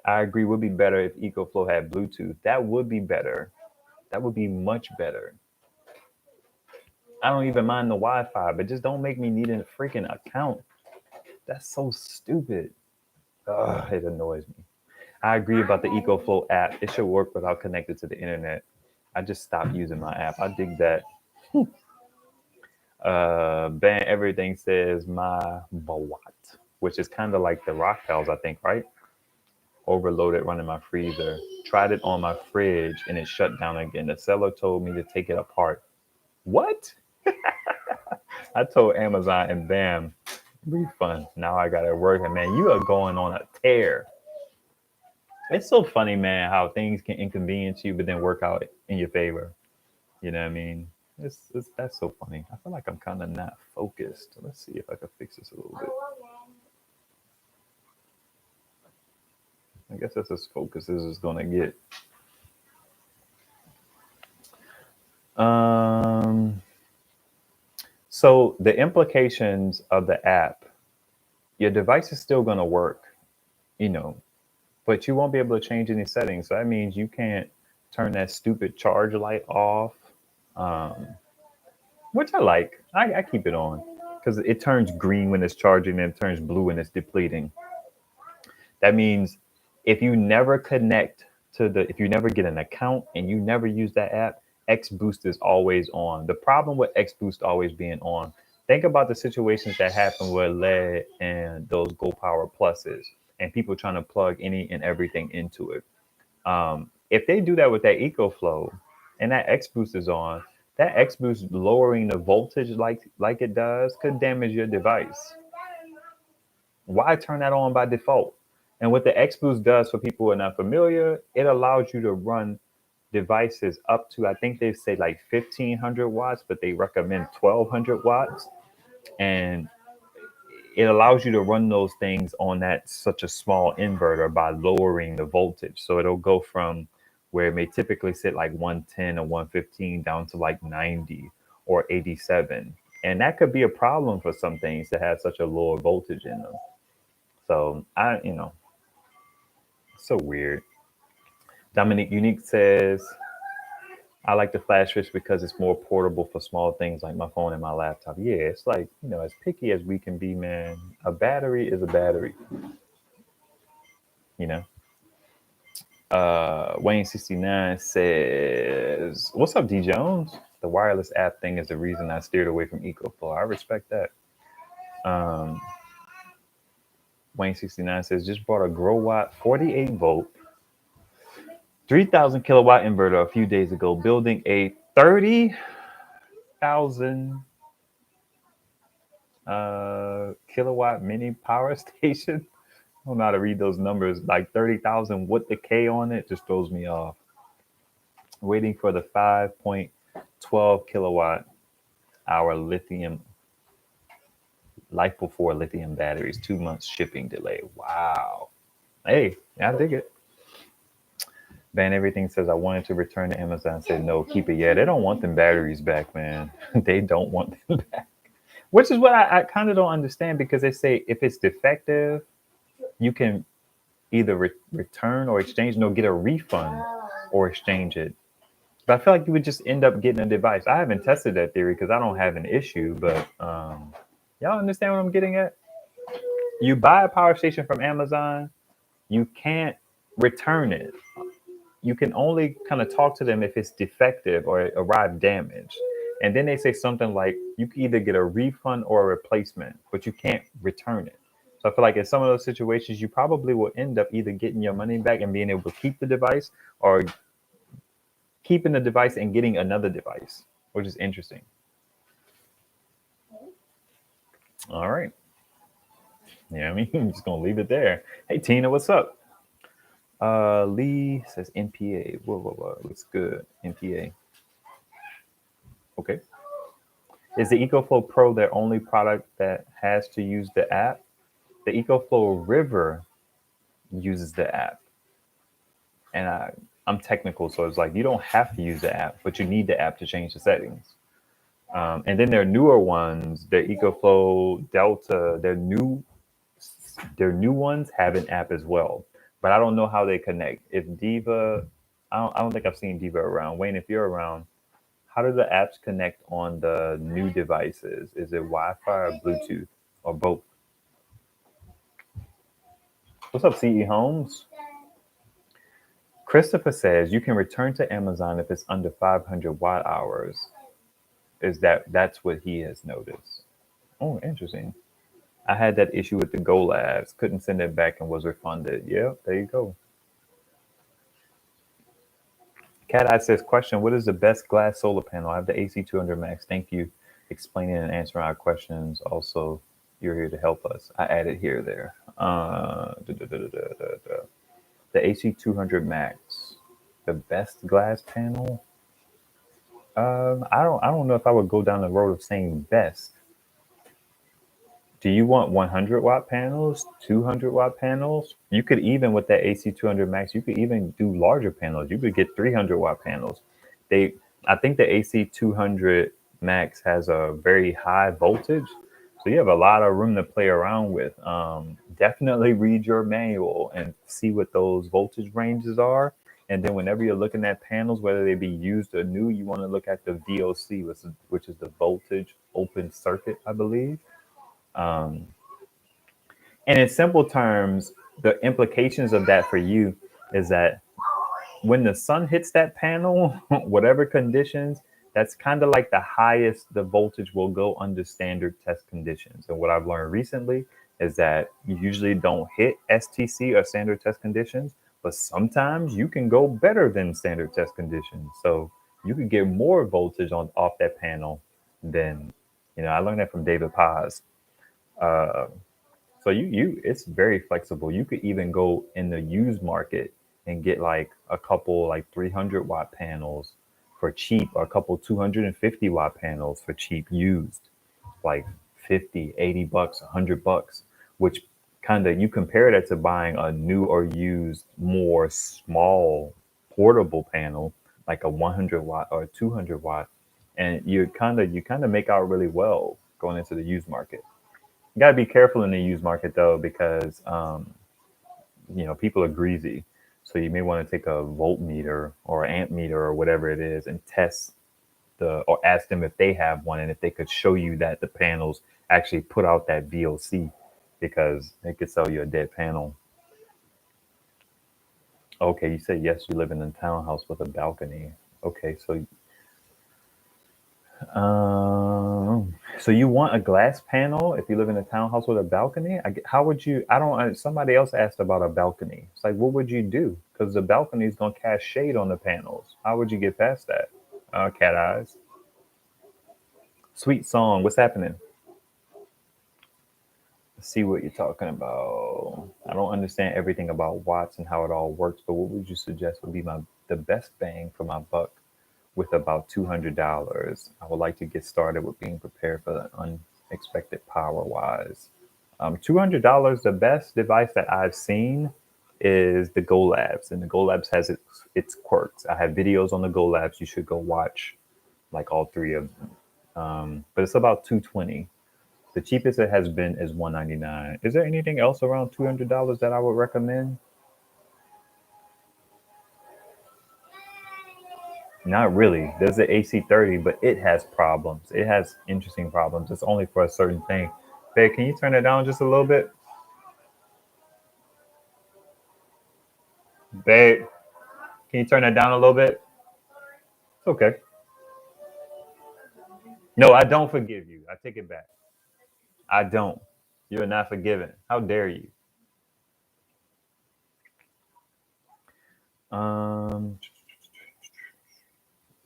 I agree. Would be better if EcoFlow had Bluetooth. That would be better. That would be much better. I don't even mind the Wi-Fi, but just don't make me need a freaking account. That's so stupid. Ugh, it annoys me. I agree about the EcoFlow app. It should work without connected to the internet. I just stopped using my app. I dig that. Ban everything says my Bawat, which is kind of like the rock pals, I think, right? Overloaded running my freezer. Tried it on my fridge and it shut down again. The seller told me to take it apart. What? I told Amazon and bam, refund. Now I got it working, man. You are going on a tear. It's so funny, man, how things can inconvenience you, but then work out in your favor. You know what I mean? It's that's so funny. I feel like I'm kind of not focused. Let's see if I can fix this a little bit. I guess that's as focused as it's gonna get. So the implications of the app, your device is still gonna work, you know, but you won't be able to change any settings. So that means you can't turn that stupid charge light off, which I like. I keep it on because it turns green when it's charging and it turns blue when it's depleting. That means if you never connect if you never get an account and you never use that app, X Boost is always on. The problem with X Boost always being on, think about the situations that happen with LED and those Go Power Pluses and people trying to plug any and everything into it. If they do that with that EcoFlow and that X Boost is on, that X Boost lowering the voltage like it does could damage your device. Why turn that on by default? And what the X Boost does for people who are not familiar, it allows you to run devices up to, I think they say like 1500 watts, but they recommend 1200 watts. And it allows you to run those things on that such a small inverter by lowering the voltage. So it'll go from where it may typically sit like 110 or 115 down to like 90 or 87. And that could be a problem for some things to have such a lower voltage in them. So so weird. Dominic Unique says, I like the flash fish because it's more portable for small things like my phone and my laptop. Yeah, it's like, as picky as we can be, man, a battery is a battery. Wayne69 says, what's up, D Jones? The wireless app thing is the reason I steered away from EcoFlow. I respect that. Wayne69 says, just bought a GrowWatt 48 volt 3,000 kilowatt inverter a few days ago, building a 30,000 kilowatt mini power station. I don't know how to read those numbers. Like 30,000 with the K on it just throws me off. Waiting for the 5.12 kilowatt hour lithium LiFePO 4 lithium batteries. 2 months shipping delay. Wow. Hey, I dig it. Ban everything says I wanted to return to Amazon. Said no, keep it. Yeah, they don't want them batteries back, man. They don't want them back. Which is what I kind of don't understand, because they say if it's defective, you can either return or exchange, get a refund or exchange it. But I feel like you would just end up getting a device. I haven't tested that theory because I don't have an issue, but y'all understand what I'm getting at? You buy a power station from Amazon, you can't return it. You can only kind of talk to them if it's defective or arrived damaged. And then they say something like you can either get a refund or a replacement, but you can't return it. So I feel like in some of those situations, you probably will end up either getting your money back and being able to keep the device, or keeping the device and getting another device, which is interesting. All right. Yeah, I mean, I'm just going to leave it there. Hey, Tina, what's up? Lee says NPA. Whoa. Looks good. NPA. Okay. Is the EcoFlow Pro their only product that has to use the app? The EcoFlow River uses the app. And I'm technical, so it's like you don't have to use the app, but you need the app to change the settings. And then there are newer ones, the EcoFlow Delta, their new ones have an app as well. But I don't know how they connect. If Diva, I don't think I've seen Diva around. Wayne, if you're around, how do the apps connect on the new devices? Is it Wi-Fi or Bluetooth or both? What's up, CE Holmes? Christopher says you can return to Amazon if it's under 500 watt hours. That's what he has noticed? Oh, interesting. I had that issue with the Go Labs. Couldn't send it back and was refunded. Yeah, there you go. Cat Eye says, question, what is the best glass solar panel? I have the AC200 Max. Thank you explaining and answering our questions. Also, you're here to help us. I added here there. The AC200 Max, the best glass panel. I don't know if I would go down the road of saying best. Do you want 100 watt panels, 200 watt panels? You could even, with that AC200 Max, you could even do larger panels. You could get 300 watt panels. I think the AC200 Max has a very high voltage, so you have a lot of room to play around with. Definitely read your manual and see what those voltage ranges are. And then whenever you're looking at panels, whether they be used or new, you want to look at the VOC, which is the voltage open circuit, I believe. And in simple terms, the implications of that for you is that when the sun hits that panel, whatever conditions, that's kind of like the highest the voltage will go under standard test conditions. And what I've learned recently is that you usually don't hit STC or standard test conditions, but sometimes you can go better than standard test conditions. So you could get more voltage off that panel than, I learned that from David Paz. So it's very flexible. You could even go in the used market and get like a couple like 300 watt panels for cheap, or a couple 250 watt panels for cheap used, like 50, 80 bucks, $100, which kind of, you compare that to buying a new or used, more small portable panel, like a 100 watt or 200 watt. And you kind of make out really well going into the used market. You got to be careful in the used market though, because people are greasy. So you may want to take a voltmeter or amp meter or whatever it is and test or ask them if they have one and if they could show you that the panels actually put out that VOC, because they could sell you a dead panel. Okay, you said yes, you live in a townhouse with a balcony. Okay, so you want a glass panel if you live in a townhouse with a balcony? How would you? Somebody else asked about a balcony. It's like, what would you do? Because the balcony is going to cast shade on the panels. How would you get past that? Cat eyes. Sweet song. What's happening? Let's see what you're talking about. I don't understand everything about watts and how it all works, but what would you suggest would be the best bang for my buck? With about $200, I would like to get started with being prepared for the unexpected power wise. $200, the best device that I've seen is the Go Labs, and the Go Labs has its quirks. I have videos on the Go Labs. You should go watch like all three of them. But it's about $220. The cheapest it has been is $199. Is there anything else around $200 that I would recommend? Not really. There's the AC30, but it has problems. It has interesting problems. It's only for a certain thing. Babe, can you turn it down just a little bit? Babe, can you turn that down a little bit? It's okay. No, I don't forgive you. I take it back. I don't. You're not forgiven. How dare you?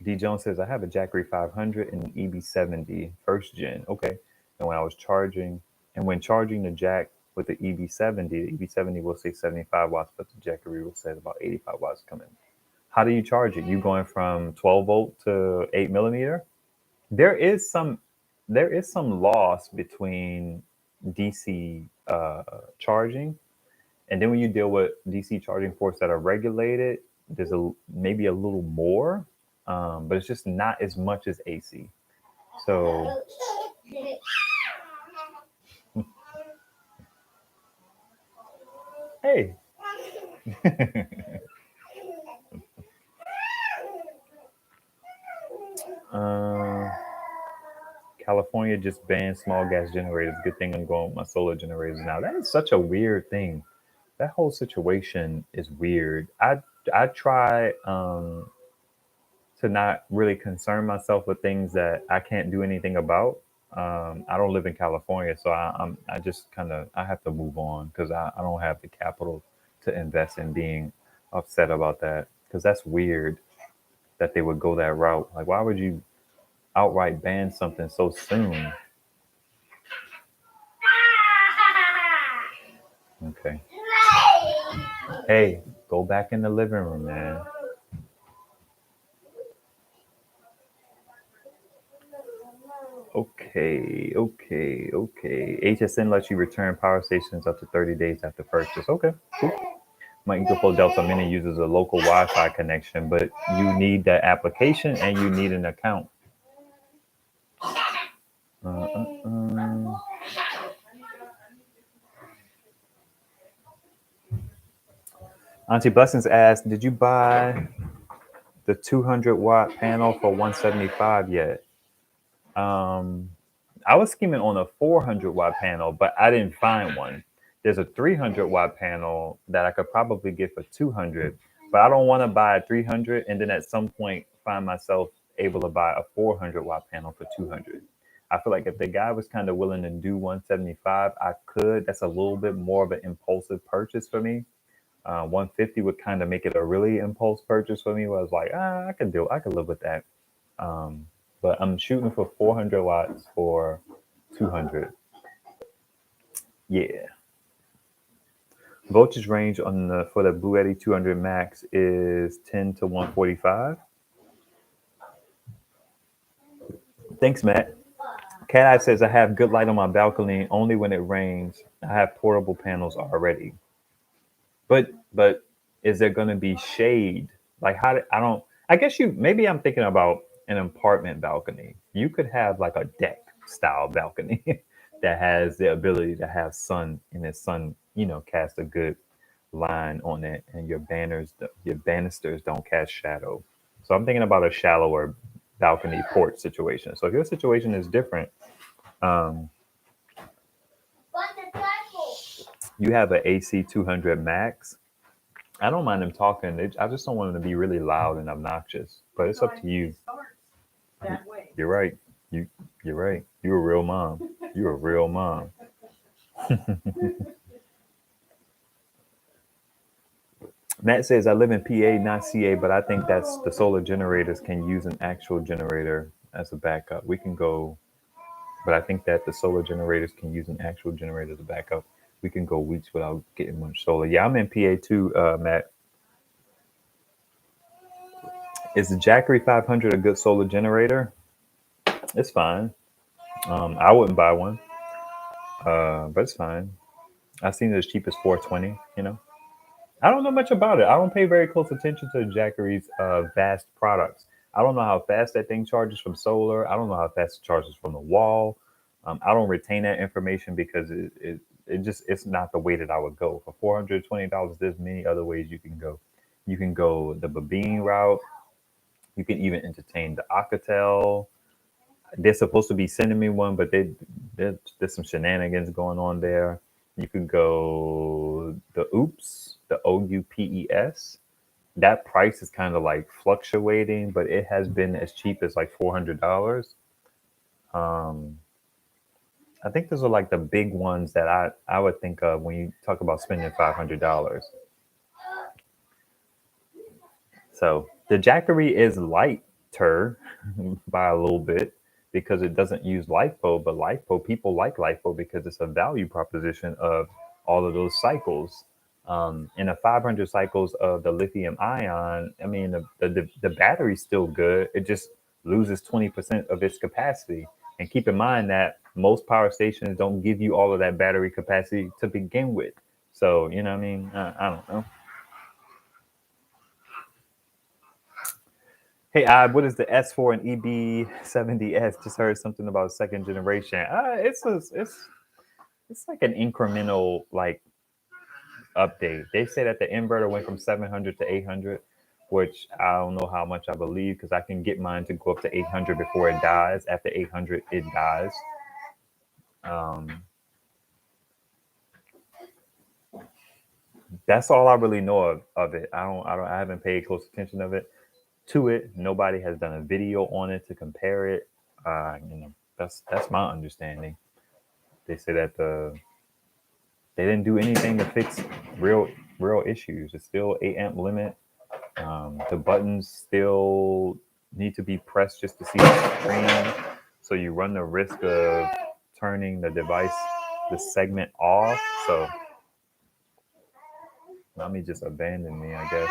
D Jones says, I have a Jackery 500 and an EB70 first gen. Okay. And when charging the jack with the EB70, the EB70 will say 75 watts, but the Jackery will say about 85 watts coming. How do you charge it? You going from 12 volt to 8 millimeter? There is some loss between DC charging And then when you deal with DC charging ports that are regulated, there's maybe a little more, but it's just not as much as AC. So hey. uh, California just banned small gas generators. Good thing I'm going with my solar generators now. That is such a weird thing. That whole situation is weird. I try to not really concern myself with things that I can't do anything about. I don't live in California, so I just kind of I have to move on because I don't have the capital to invest in being upset about that because that's weird that they would go that route. Like, why would you outright ban something so soon? Okay. Hey, go back in the living room, man. Okay. HSN lets you return power stations up to 30 days after purchase. Okay, cool. My EcoFlow Delta Mini uses a local Wi-Fi connection, but you need that application and you need an account. Auntie Blessings asked, did you buy the 200-watt panel for 175 yet? I was scheming on a 400-watt panel, but I didn't find one. There's a 300-watt panel that I could probably get for 200, but I don't want to buy a 300 and then at some point find myself able to buy a 400-watt panel for 200. I feel like if the guy was kind of willing to do 175, I could. That's a little bit more of an impulsive purchase for me. 150 would kind of make it a really impulse purchase for me. Where I was like, I could live with that. But I'm shooting for 400 watts for 200. Yeah. Voltage range for the Bullbat 200 Max is 10 to 145. Thanks, Matt. Cat Eye says I have good light on my balcony only when it rains. I have portable panels already. But is there going to be shade? Like I guess maybe I'm thinking about an apartment balcony. You could have like a deck style balcony that has the ability to have sun and the sun, cast a good line on it and your banisters don't cast shadow. So I'm thinking about a shallower balcony porch situation. So if your situation is different, you have an AC 200 Max. I don't mind them talking. I just don't want them to be really loud and obnoxious. But it's up to you. You're right. You're right. You're a real mom. You're a real mom. Matt says, I live in PA, not CA, but I think that's the solar generators can use an actual generator as a backup. We can go, but I think that the solar generators can use an actual generator as a backup. We can go weeks without getting much solar. Yeah, I'm in PA too, Matt. Is the Jackery 500 a good solar generator? It's fine. I wouldn't buy one, but it's fine. I've seen it as cheap as 420, I don't know much about it. I don't pay very close attention to Jackery's vast products. I don't know how fast that thing charges from solar. I don't know how fast it charges from the wall. I don't retain that information because it's not the way that I would go. For $420, there's many other ways you can go. You can go the Babine route. You can even entertain the Alcatel. They're supposed to be sending me one, but there's some shenanigans going on there. You could go the OUPES. That price is kind of like fluctuating, but it has been as cheap as like $400. I think those are like the big ones that I would think of when you talk about spending $500. So the Jackery is lighter by a little bit because it doesn't use LiFePO, but LiFePO, people like LiFePO because it's a value proposition of all of those cycles. In the 500 cycles of the lithium ion, I mean, the battery's still good. It just loses 20% of its capacity. And keep in mind that most power stations don't give you all of that battery capacity to begin with. So, you know what I mean? I don't know. Hey, what is the S4 and EB70S? Just heard something about second generation. It's like an incremental like update. They say that the inverter went from 700 to 800, which I don't know how much I believe because I can get mine to go up to 800 before it dies. After 800, it dies. That's all I really know of it. I haven't paid close attention to it. Nobody has done a video on it to compare it. That's my understanding. They say that they didn't do anything to fix real issues. It's still 8 amp limit. The buttons still need to be pressed just to see the screen. So you run the risk of turning the segment off. So Mommy just abandoned me, I guess.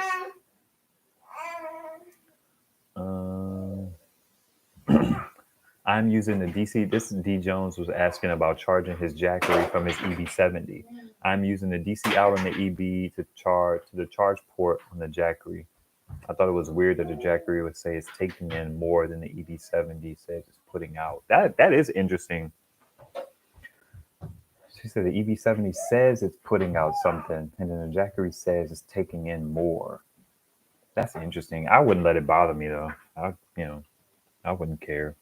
I'm using the DC. This is D Jones was asking about charging his Jackery from his EB70. I'm using the DC out on the EB to the charge port on the Jackery. I thought it was weird that the Jackery would say it's taking in more than the EB70 says it's putting out. That is interesting. She said the EB70 says it's putting out something, and then the Jackery says it's taking in more. That's interesting. I wouldn't let it bother me though. I wouldn't care.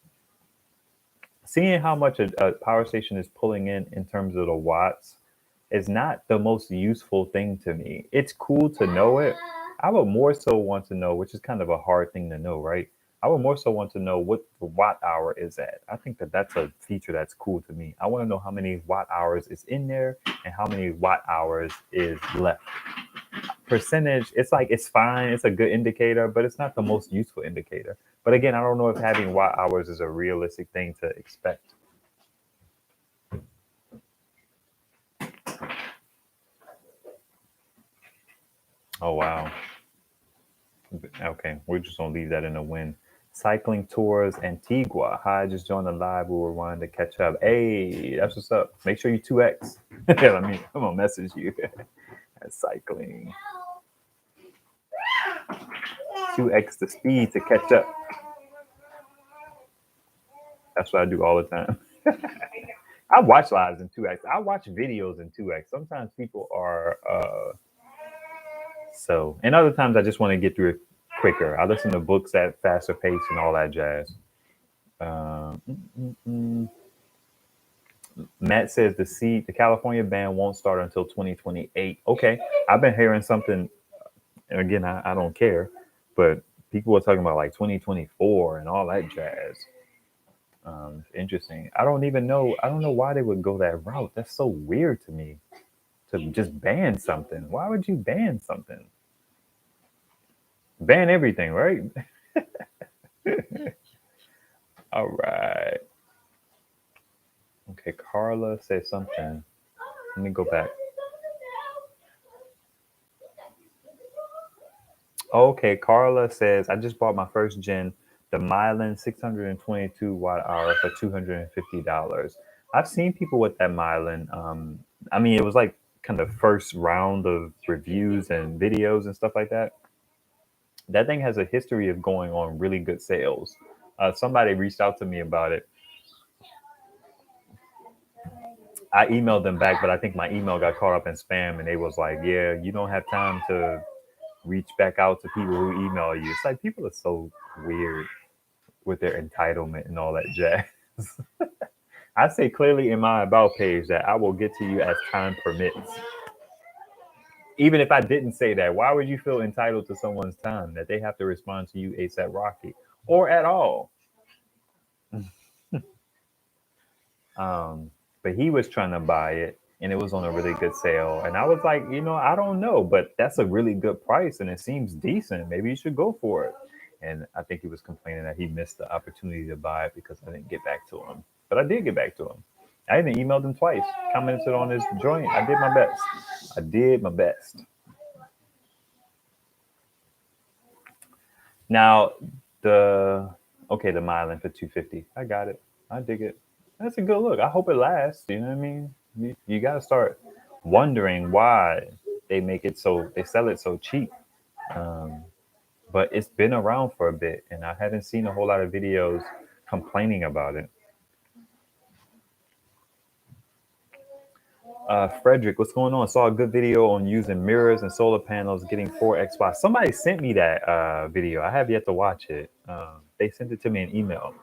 Seeing how much a power station is pulling in terms of the watts is not the most useful thing to me. It's cool to know it. I would more so want to know, which is kind of a hard thing to know, right? I would more so want to know what the watt hour is at. I think that that's a feature that's cool to me. I want to know how many watt hours is in there and how many watt hours is left. Percentage, it's like it's fine. It's a good indicator, but it's not the most useful indicator. But again, I don't know if having watt hours is a realistic thing to expect. Oh wow. Okay, we're just gonna leave that in the wind. Cycling tours Antigua. Hi, just joined the live. We were wanting to catch up. Hey, that's what's up. Make sure you 2x. I'm gonna message you. Cycling. 2x the speed to catch up. That's what I do all the time. I watch lives in 2x. I watch videos in 2x. Sometimes people are and other times I just want to get through it quicker. I listen to books at faster pace and all that jazz. Matt says the California ban won't start until 2028. Okay, I've been hearing something. And again, I don't care, but people are talking about like 2024 and all that jazz. Interesting. I don't know why they would go that route. That's so weird to me. To just ban something. Why would you ban something? Ban everything, right? All right. Okay, Carla said something. Let me go back. Okay, Carla says, I just bought my first gen, the Mylan 622 watt hour for $250. I've seen people with that Mylan. I mean, it was like kind of first round of reviews and videos and stuff like that. That thing has a history of going on really good sales. Somebody reached out to me about it. I emailed them back, but I think my email got caught up in spam, and they was like, "Yeah, you don't have time to reach back out to people who email you." It's like people are so weird with their entitlement and all that jazz. I say clearly in my about page that I will get to you as time permits. Even if I didn't say that, why would you feel entitled to someone's time that they have to respond to you ASAP Rocky or at all? But he was trying to buy it and it was on a really good sale. And I was like, I don't know, but that's a really good price and it seems decent. Maybe you should go for it. And I think he was complaining that he missed the opportunity to buy it because I didn't get back to him. But I did get back to him. I even emailed him twice, commented on his joint. I did my best. Now, the Mylan for $250. I got it. I dig it. That's a good look. I hope it lasts. You know what I mean? You got to start. wondering why they sell it so cheap. But it's been around for a bit, and I haven't seen a whole lot of videos complaining about it. Frederick, what's going on? Saw a good video on using mirrors and solar panels, getting 4x watts. Somebody sent me that video. I have yet to watch it. They sent it to me in email.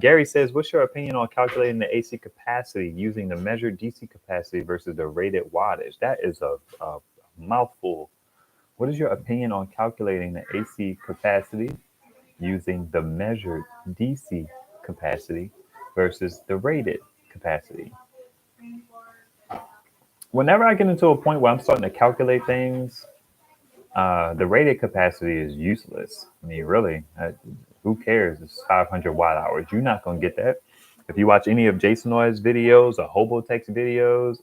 Gary says, what's your opinion on calculating the AC capacity using the measured DC capacity versus the rated wattage? That is a mouthful. What is your opinion on calculating the AC capacity using the measured DC capacity versus the rated capacity? Whenever I get into a point where I'm starting to calculate things, the rated capacity is useless. I mean, really, who cares? It's 500 watt hours. You're not going to get that. If you watch any of Jason Noy's videos or Hobotex videos,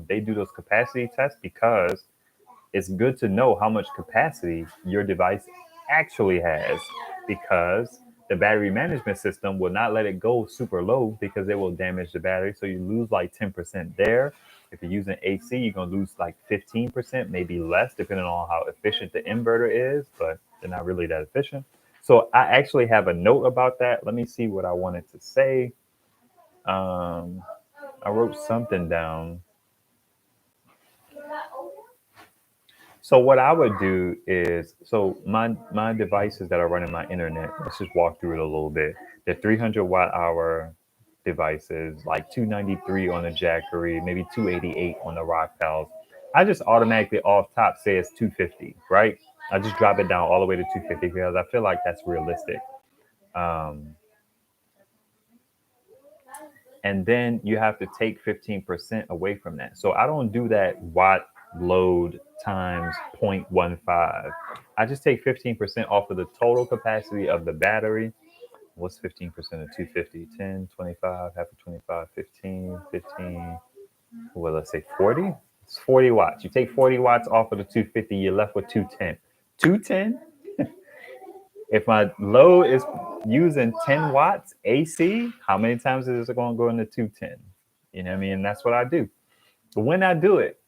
they do those capacity tests because it's good to know how much capacity your device actually has, because the battery management system will not let it go super low because it will damage the battery. So you lose like 10% there. If you're using AC, you're going to lose like 15%, maybe less, depending on how efficient the inverter is, but they're not really that efficient. So I actually have a note about that. Let me see what I wanted to say. I wrote something down. So what I would do is, so my devices that are running my internet, let's just walk through it a little bit. The 300 watt hour devices, like 293 on the Jackery, maybe 288 on the Rock Pals. I just automatically off top say it's 250, right? I just drop it down all the way to 250 because I feel like that's realistic. And then you have to take 15% away from that. So I don't do that watt load times 0.15. I just take 15% off of the total capacity of the battery. What's 15% of 250? 10, 25, half of 25, 15, 15. Well, let's say 40. It's 40 watts. You take 40 watts off of the 250, you're left with 210. 210? If my load is using 10 watts AC, how many times is it going to go into 210? You know what I mean? And that's what I do. But when I do it,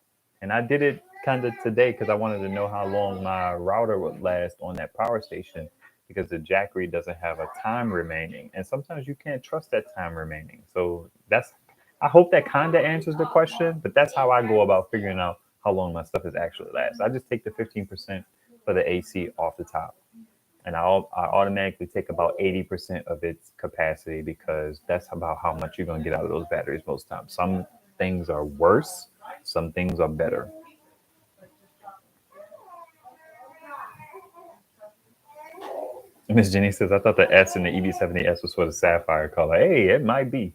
and I did it kind of today because I wanted to know how long my router would last on that power station, because the Jackery doesn't have a time remaining. And sometimes you can't trust that time remaining. So I hope that kind of answers the question, but that's how I go about figuring out how long my stuff is actually lasts. I just take the 15% for the AC off the top. And I automatically take about 80% of its capacity, because that's about how much you're going to get out of those batteries most times. Some things are worse, some things are better. Miss Jenny says, I thought the S in the EV70S was for the sapphire color. Hey, it might be.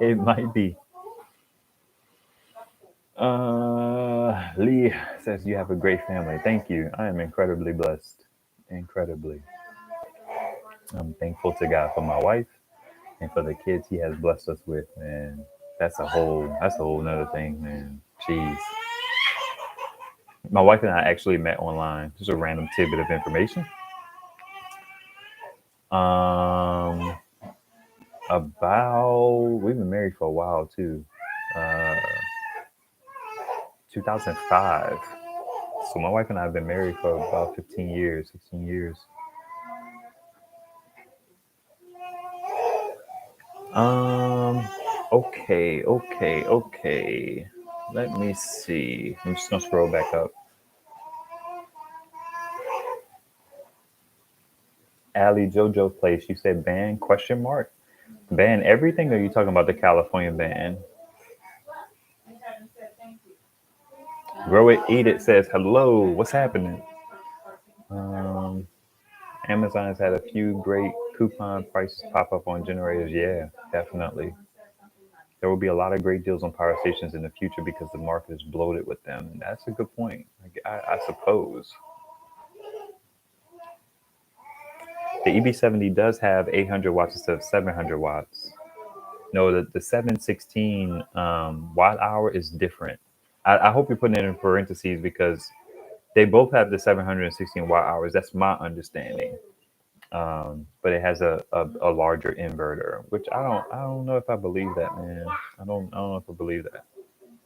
It might be. Lee says, you have a great family. Thank you. I am incredibly blessed. Incredibly. I'm thankful to God for my wife and for the kids he has blessed us with, man. That's a whole nother thing, man. Jeez. My wife and I actually met online. Just a random tidbit of information. We've been married for a while too. 2005. So my wife and I have been married for about 15 years, 16 years. Okay. Let me see. I'm just gonna scroll back up. Allie JoJo Place, you said ban ? Ban everything, or are you talking about the California ban? Grow It, Eat It says, hello, what's happening? Amazon has had a few great coupon prices pop up on generators. Yeah, definitely. There will be a lot of great deals on power stations in the future because the market is bloated with them. And that's a good point, I suppose. The EB70 does have 800 watts instead of 700 watts. No, the 716 watt hour is different. I hope you're putting it in parentheses because they both have the 716 watt hours. That's my understanding. But it has a larger inverter, which I don't know if I believe that, man. I don't know if I believe that.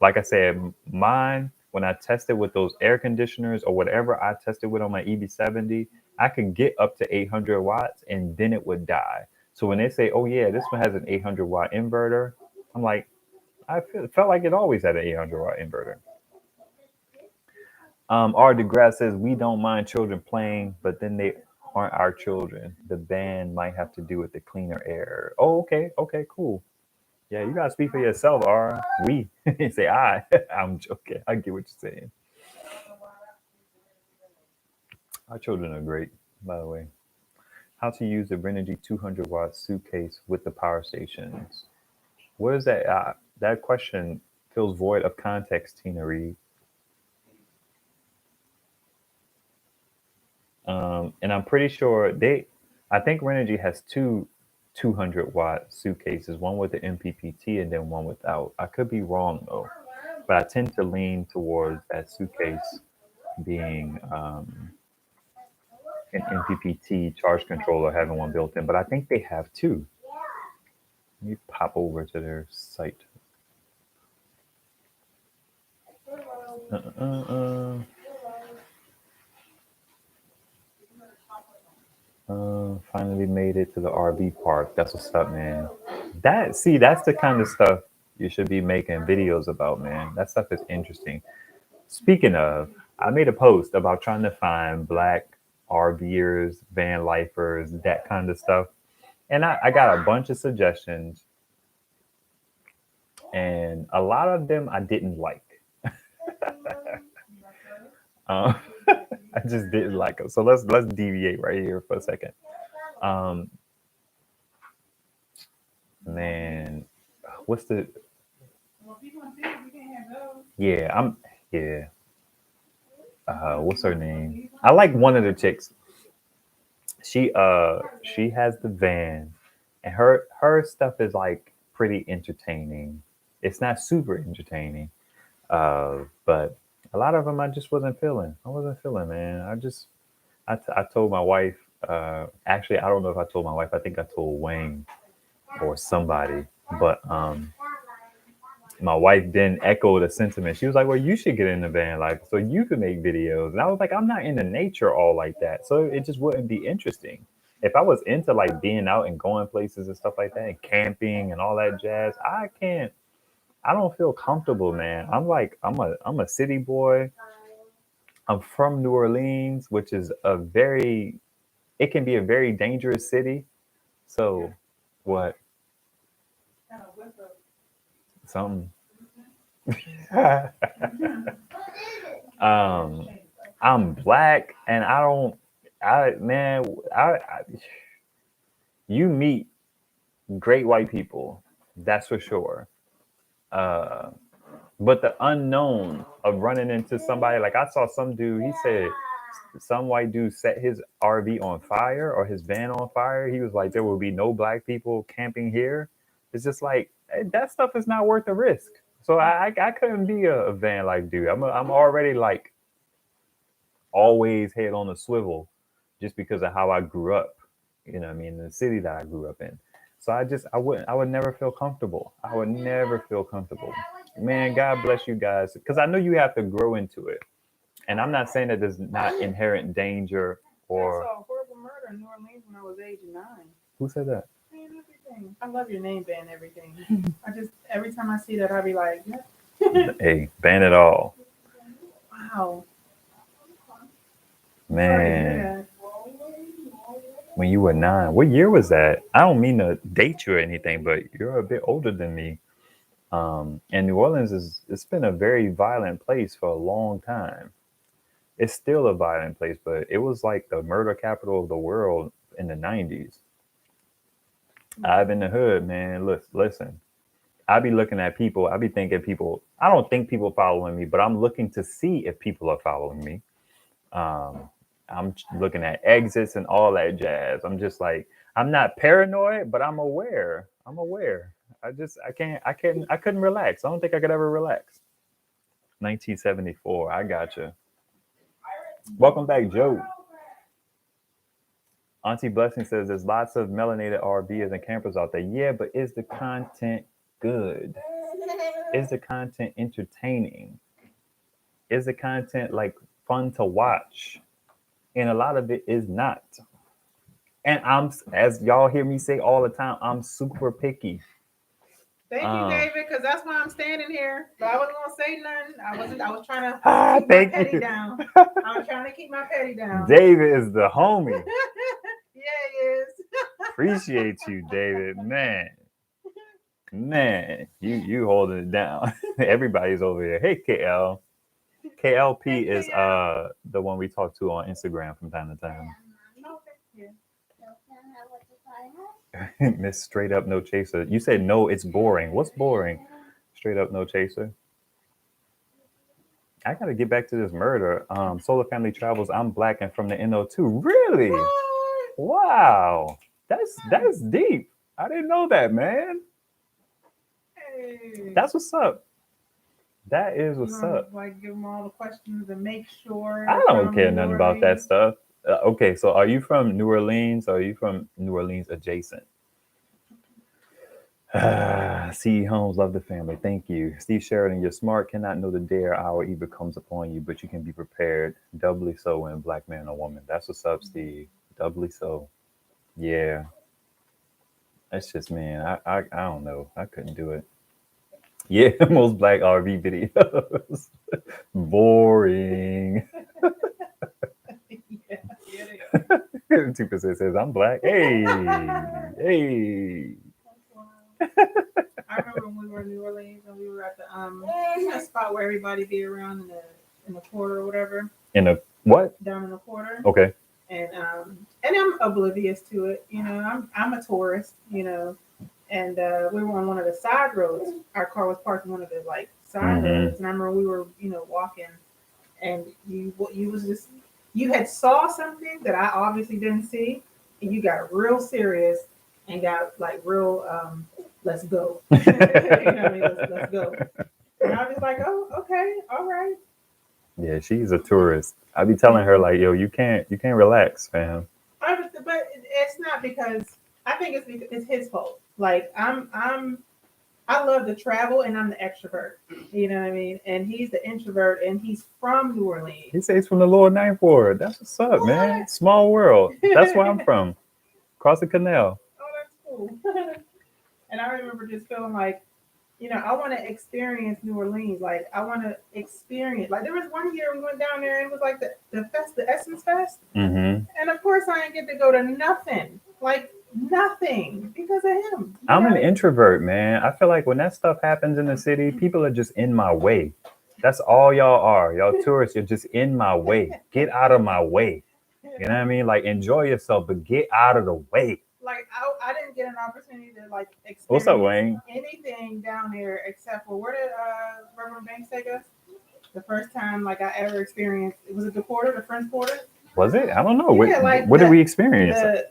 like I said, mine, when I tested with those air conditioners or whatever I tested with on my EB70, I could get up to 800 watts and then it would die. So when they say, oh, yeah, this one has an 800 watt inverter, I'm like, felt like it always had an 800 watt inverter. R. DeGrasse says, we don't mind children playing, but then they aren't our children. The ban might have to do with the cleaner air. Oh, okay. Okay, cool. Yeah, you gotta speak for yourself, R. We say I. I'm joking. I get what you're saying. Our children are great, by the way. How to use the Renogy 200 watt suitcase with the power stations. What is that? That question feels void of context, Tina Reed. And I'm pretty sure I think Renogy has two 200 watt suitcases, one with the MPPT and then one without. I could be wrong though, but I tend to lean towards that suitcase being an MPPT charge controller, having one built in. But I think they have two. Let me pop over to their site. Finally made it to the RV park. That's what's up, man. That's the kind of stuff you should be making videos about, man. That stuff is interesting. Speaking of, I made a post about trying to find Black RVers, van lifers, that kind of stuff. And I got a bunch of suggestions. And a lot of them I didn't like. I just didn't like them. So let's deviate right here for a second. Man, what's the? Yeah, yeah. What's her name? I like one of the chicks. She has the van, and her stuff is like pretty entertaining. It's not super entertaining, but a lot of them I just wasn't feeling. I wasn't feeling, man. I told my wife. Actually, I don't know if I told my wife. I think I told Wayne or somebody, but my wife then echoed the sentiment. She was like, well, you should get in the van life so you could make videos. And I was like, I'm not into nature all like that. So it just wouldn't be interesting. If I was into like being out and going places and stuff like that and camping and all that jazz, I don't feel comfortable, man. I'm a city boy. I'm from New Orleans, which is it can be a very dangerous city. So what? Something. I'm black and you meet great white people, that's for sure. But the unknown of running into somebody, like I saw some dude, he said some white dude set his RV on fire or his van on fire. He was like, there will be no black people camping here. It's just like that stuff is not worth the risk. So I couldn't be a van life dude. I'm already like always head on a swivel just because of how I grew up. You know what I mean? In the city that I grew up in. So I would never feel comfortable. I would never feel comfortable. Man, God bless you guys. Because I know you have to grow into it. And I'm not saying that there's not inherent danger or. I saw a horrible murder in New Orleans when I was age 9. Who said that? Ban everything. I love your name, ban everything. Every time I see that, I'll be like, hey, ban it all. Wow. Man. When you were 9, what year was that? I don't mean to date you or anything, but you're a bit older than me. And New Orleans it's been a very violent place for a long time. It's still a violent place, but it was like the murder capital of the world in the 90s. I've in the hood, man. Listen. I be looking at people. I be thinking people. I don't think people following me, but I'm looking to see if people are following me. I'm looking at exits and all that jazz. I'm just like, I'm not paranoid, but I'm aware. I couldn't relax. I don't think I could ever relax. 1974. I gotcha. Welcome back, Joe. Auntie Blessing says there's lots of melanated RVers and campers out there. Yeah, but is the content good? Is the content entertaining? Is the content like fun to watch? And a lot of it is not. And I'm, as y'all hear me say all the time, I'm super picky. Thank you, David, because that's why I'm standing here. But I wasn't gonna say nothing. I was trying to keep my petty down. I was trying to keep my petty down. David is the homie. Yeah, he is. Appreciate you, David. Man, you holding it down. Everybody's over here. Hey, KL. KLP Hey, is KL. the one we talk to on Instagram from time to time. No, thank you. Miss Straight Up No Chaser. You said no, it's boring. What's boring? Straight Up No Chaser. I gotta get back to this murder. Solar Family Travels. I'm black and from the NO2. Really? What? Wow. That's deep. I didn't know that, man. Hey. That's what's up. That is what's up. Like give them all the questions and make sure. I don't care nothing about that stuff. Okay, so are you from New Orleans or are you from New Orleans adjacent? C.E. Holmes, love the family. Thank you. Steve Sheridan, you're smart, cannot know the day or hour either comes upon you, but you can be prepared. Doubly so when black man or woman. That's what's up, Steve. Doubly so. Yeah. That's just, man, I don't know. I couldn't do it. Yeah, most black RV videos. Boring. 2% says I'm black. Hey. I remember when we were in New Orleans and we were at the spot where everybody be around in the quarter or whatever. In a what? Down in the quarter. Okay. And I'm oblivious to it. You know, I'm a tourist. You know, and we were on one of the side roads. Our car was parked on one of the like side roads, and I remember we were walking, and you had saw something that I obviously didn't see, and you got real serious and got like real let's go. You know what I mean? Let's go. And I was like, oh, okay, all right. Yeah, she's a tourist. I be telling her like, yo, you can't relax, fam. But it's not because I think it's his fault. Like I love to travel and I'm the extrovert. You know what I mean? And he's the introvert and he's from New Orleans. He says he's from the Lower Ninth Ward. That's what's up, man. Small world. That's where I'm from. Across the canal. Oh, that's cool. And I remember just feeling like, I want to experience New Orleans. Like I want to experience. Like there was one year we went down there and it was like the Essence Fest. Mm-hmm. And of course I didn't get to go to nothing. Like nothing because of him. I'm an introvert, man. I feel like when that stuff happens in the city, people are just in my way. That's all y'all are. Y'all tourists, you're just in my way. Get out of my way. You know what I mean? Like enjoy yourself, but get out of the way. Like I didn't get an opportunity to like experience What's up, Wayne? anything down there except for where did Reverend Banks take us? The first time like I ever experienced was it the Quarter, the French Quarter? Was it? I don't know. Yeah, what did we experience?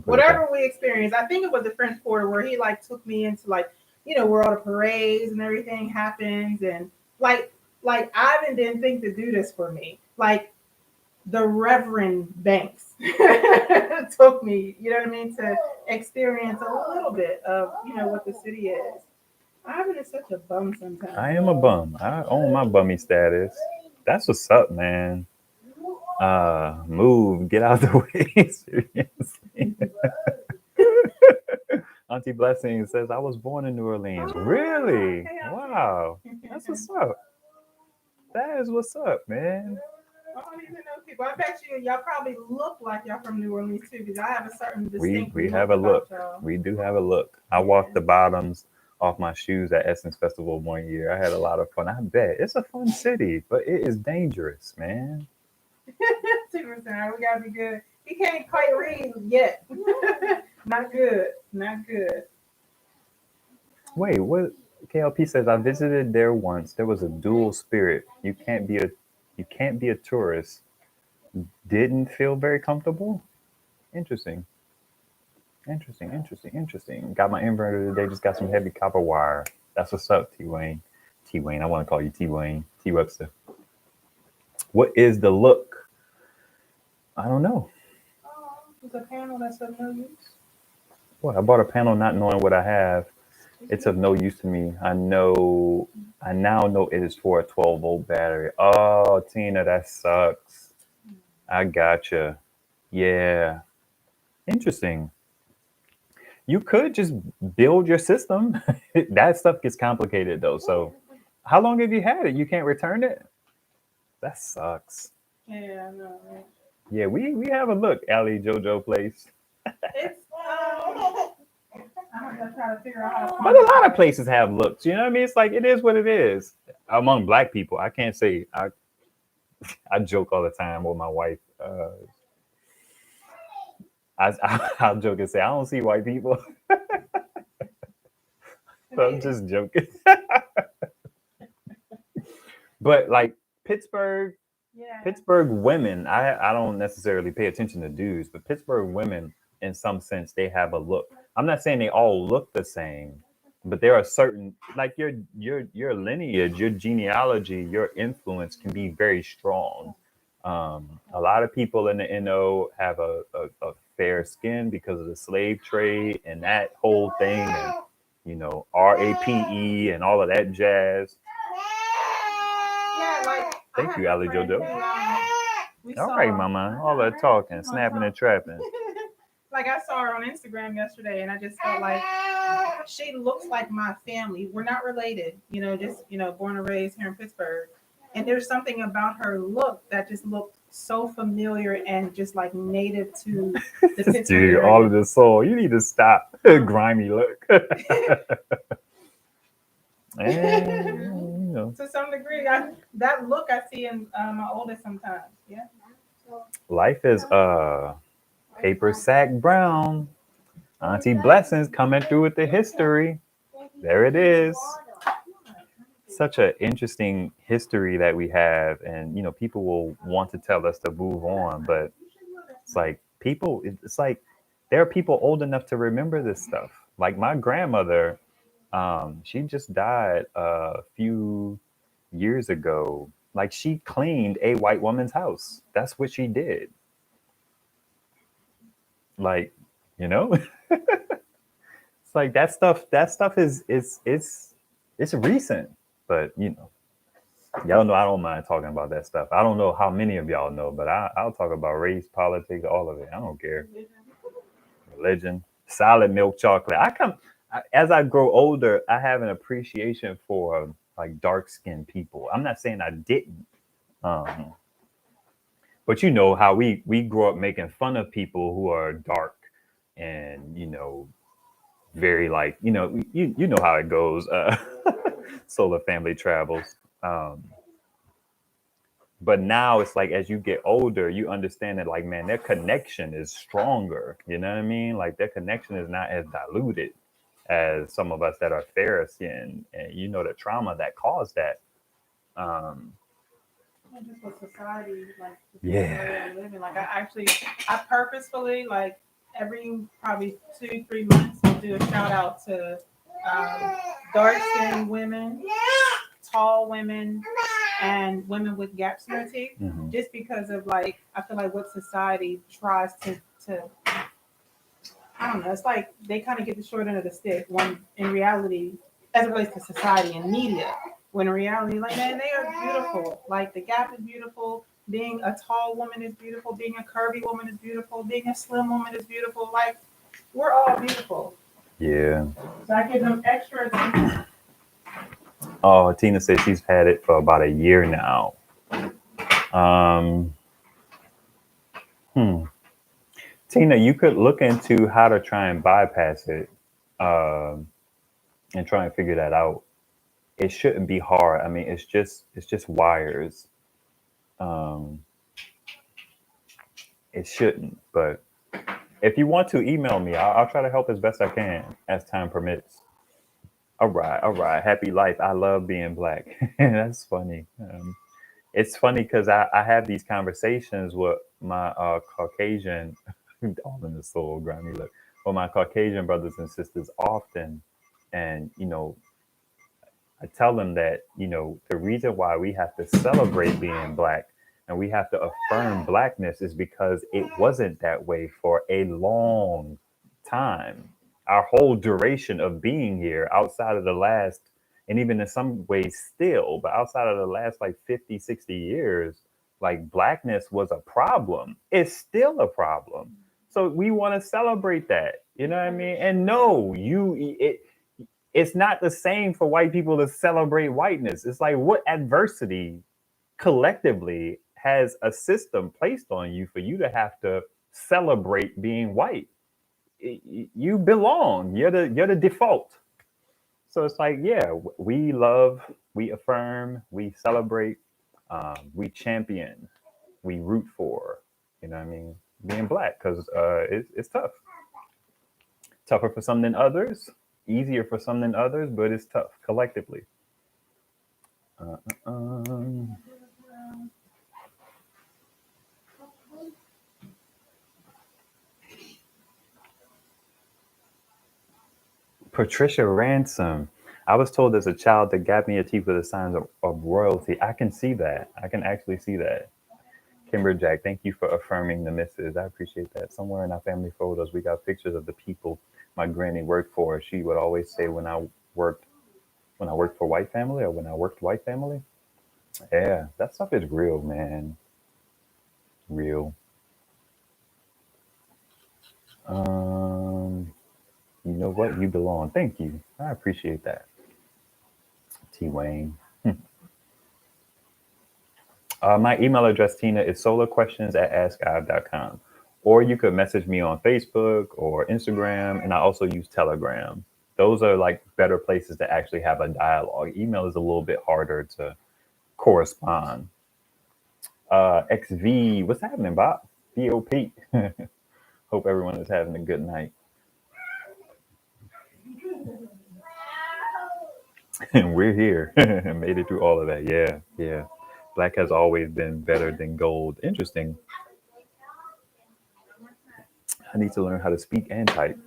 Whatever we experienced. I think it was the French Quarter where he like took me into like, where all the parades and everything happens and like Ivan didn't think to do this for me. Like the Reverend Banks took me, you know what I mean, to experience a little bit of, what the city is. Ivan is such a bum sometimes. I am a bum. I own my bummy status. That's what's up, man. Move, get out the way. Seriously. Auntie Blessing says, I was born in New Orleans. Really? Wow. That's what's up. That is what's up, man. I don't even know people. I bet y'all probably look like y'all from New Orleans too, because I have a certain distinct we have a look. We do have a look. I walked the bottoms off my shoes at Essence Festival one year. I had a lot of fun. I bet it's a fun city, but it is dangerous, man. 2%. We gotta be good. He can't quite read yet. Not good. Not good. Wait, what? KLP says I visited there once. There was a dual spirit. You can't be a tourist. Didn't feel very comfortable. Interesting. Got my inverter today. Just got some heavy copper wire. That's what's up, T Wayne. I want to call you T Wayne. T Webster. What is the look? I don't know. It's a panel that's of no use. Well, I bought a panel not knowing what I have. It's of no use to me. I now know it is for a 12-volt battery. Oh, Tina, that sucks. I gotcha. Yeah. Interesting. You could just build your system. That stuff gets complicated though. So how long have you had it? You can't return it? That sucks. Yeah, I know. Right? Yeah, we have a look, Ali JoJo place. It's I'm gonna try to figure out how to But a lot of places have looks. You know what I mean? It's like it is what it is. Among black people, I can't say I joke all the time with my wife. I'll joke and say I don't see white people. But I'm just joking. But like Pittsburgh, yeah. Pittsburgh women, I don't necessarily pay attention to dudes, but Pittsburgh women, in some sense, they have a look. I'm not saying they all look the same, but there are certain, like your lineage, your genealogy, your influence can be very strong. A lot of people in the NO have a fair skin because of the slave trade and that whole thing, and RAPE and all of that jazz. Yeah, like Thank you, Ali Jojo. We All saw, right, Mama. All that talking, snapping and trapping. Like I saw her on Instagram yesterday, and I just felt like she looks like my family. We're not related, just born and raised here in Pittsburgh. And there's something about her look that just looked so familiar and just like native to the Pittsburgh Dude, area. all of the soul. You need to stop. Grimy look. And, To some degree, that look I see in my oldest sometimes. Yeah. life is paper sack brown. Auntie Blessings coming through with the history. There it is. Such an interesting history that we have, and people will want to tell us to move on, but it's like it's like there are people old enough to remember this stuff. Like my grandmother, she just died a few years ago. Like she cleaned a white woman's house. That's what she did. Like, it's like that stuff. That stuff is it's recent, but y'all know I don't mind talking about that stuff. I don't know how many of y'all know, but I'll talk about race, politics, all of it. I don't care. Religion, solid milk chocolate. As I grow older, I have an appreciation for like dark skinned people. I'm not saying I didn't, but how we grow up making fun of people who are dark and very like you know how it goes. Solar family travels. But now it's like as you get older, you understand that like man, their connection is stronger. You know what I mean? Like their connection is not as diluted as some of us that are fairer skinned, and the trauma that caused that. Just with society, like Yeah. I'm living. Like I purposefully like every probably 2-3 months will do a shout out to dark skinned women, tall women, and women with gaps in their teeth. Mm-hmm. Just because of like I feel like what society tries to I don't know. It's like they kind of get the short end of the stick when in reality, as it relates to society and media, when in reality, like man, they are beautiful. Like the gap is beautiful. Being a tall woman is beautiful. Being a curvy woman is beautiful. Being a slim woman is beautiful. Like we're all beautiful. Yeah. So I give them extra attention. Oh, Tina said she's had it for about a year now. Tina, you could look into how to try and bypass it, and try and figure that out. It shouldn't be hard. I mean, it's just wires. It shouldn't, but if you want to email me, I'll try to help as best I can as time permits. All right. Happy life. I love being black. That's funny. It's funny because I have these conversations with my Caucasian, all in the soul, grimy look, with my Caucasian brothers and sisters often. And, I tell them that, the reason why we have to celebrate being black and we have to affirm blackness is because it wasn't that way for a long time. our whole duration of being here, outside of the last, and even in some ways still, but outside of the last like 50, 60 years, like blackness was a problem. It's still a problem. So we want to celebrate that. You know what I mean? And no, it's not the same for white people to celebrate whiteness. It's like, what adversity collectively has a system placed on you for you to have to celebrate being white? You belong. You're the default. So it's like, yeah, we love, we affirm, we celebrate, we champion, we root for. You know what I mean? Being black, because it's tough. Tougher for some than others, easier for some than others, but it's tough collectively. Patricia Ransom. I was told as a child that gap me a teeth were the signs of royalty. I can see that. I can actually see that. Kimber Jack, thank you for affirming the misses. I appreciate that. Somewhere in our family photos, we got pictures of the people my granny worked for. She would always say worked when I worked for white family or when I worked white family. Yeah, that stuff is real, man. Real. You know what? You belong. Thank you. I appreciate that. T Wayne. My email address, Tina, is solarquestions@askive.com. Or you could message me on Facebook or Instagram, and I also use Telegram. Those are like better places to actually have a dialogue. Email is a little bit harder to correspond. XV, what's happening, Bob? BOP. Hope everyone is having a good night. And we're here. Made it through all of that. Yeah, yeah. Black has always been better than gold. Interesting. I need to learn how to speak and type.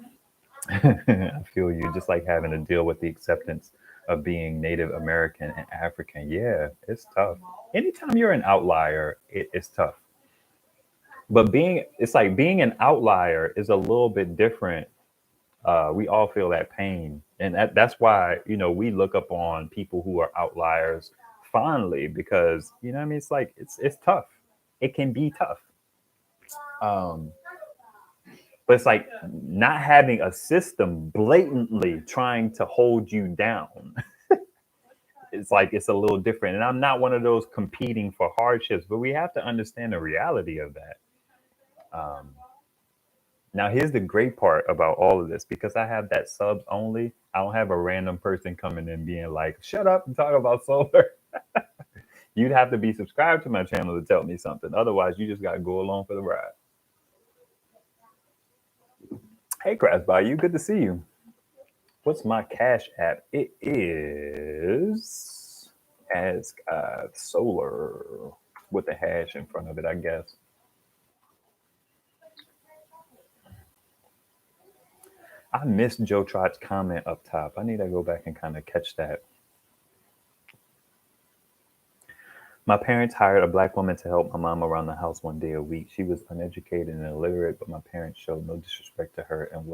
I feel you. Just like having to deal with the acceptance of being Native American and African. Yeah, it's tough. Anytime you're an outlier, it's tough. But it's like being an outlier is a little bit different. We all feel that pain, and that's why we look up on people who are outliers fondly, because what I mean, it's like it's tough. It can be tough. But it's like not having a system blatantly trying to hold you down. It's like it's a little different. And I'm not one of those competing for hardships, but we have to understand the reality of that. Now, here's the great part about all of this. Because I have that subs only, I don't have a random person coming in being like, shut up and talk about solar. You'd have to be subscribed to my channel to tell me something. Otherwise, you just got to go along for the ride. Hey, Crash Bayou, good to see you. What's my Cash App? It is Ask Solar with a hash in front of it, I guess. I missed Joe Trott's comment up top. I need to go back and kind of catch that. My parents hired a black woman to help my mom around the house one day a week. She was uneducated and illiterate, but my parents showed no disrespect to her and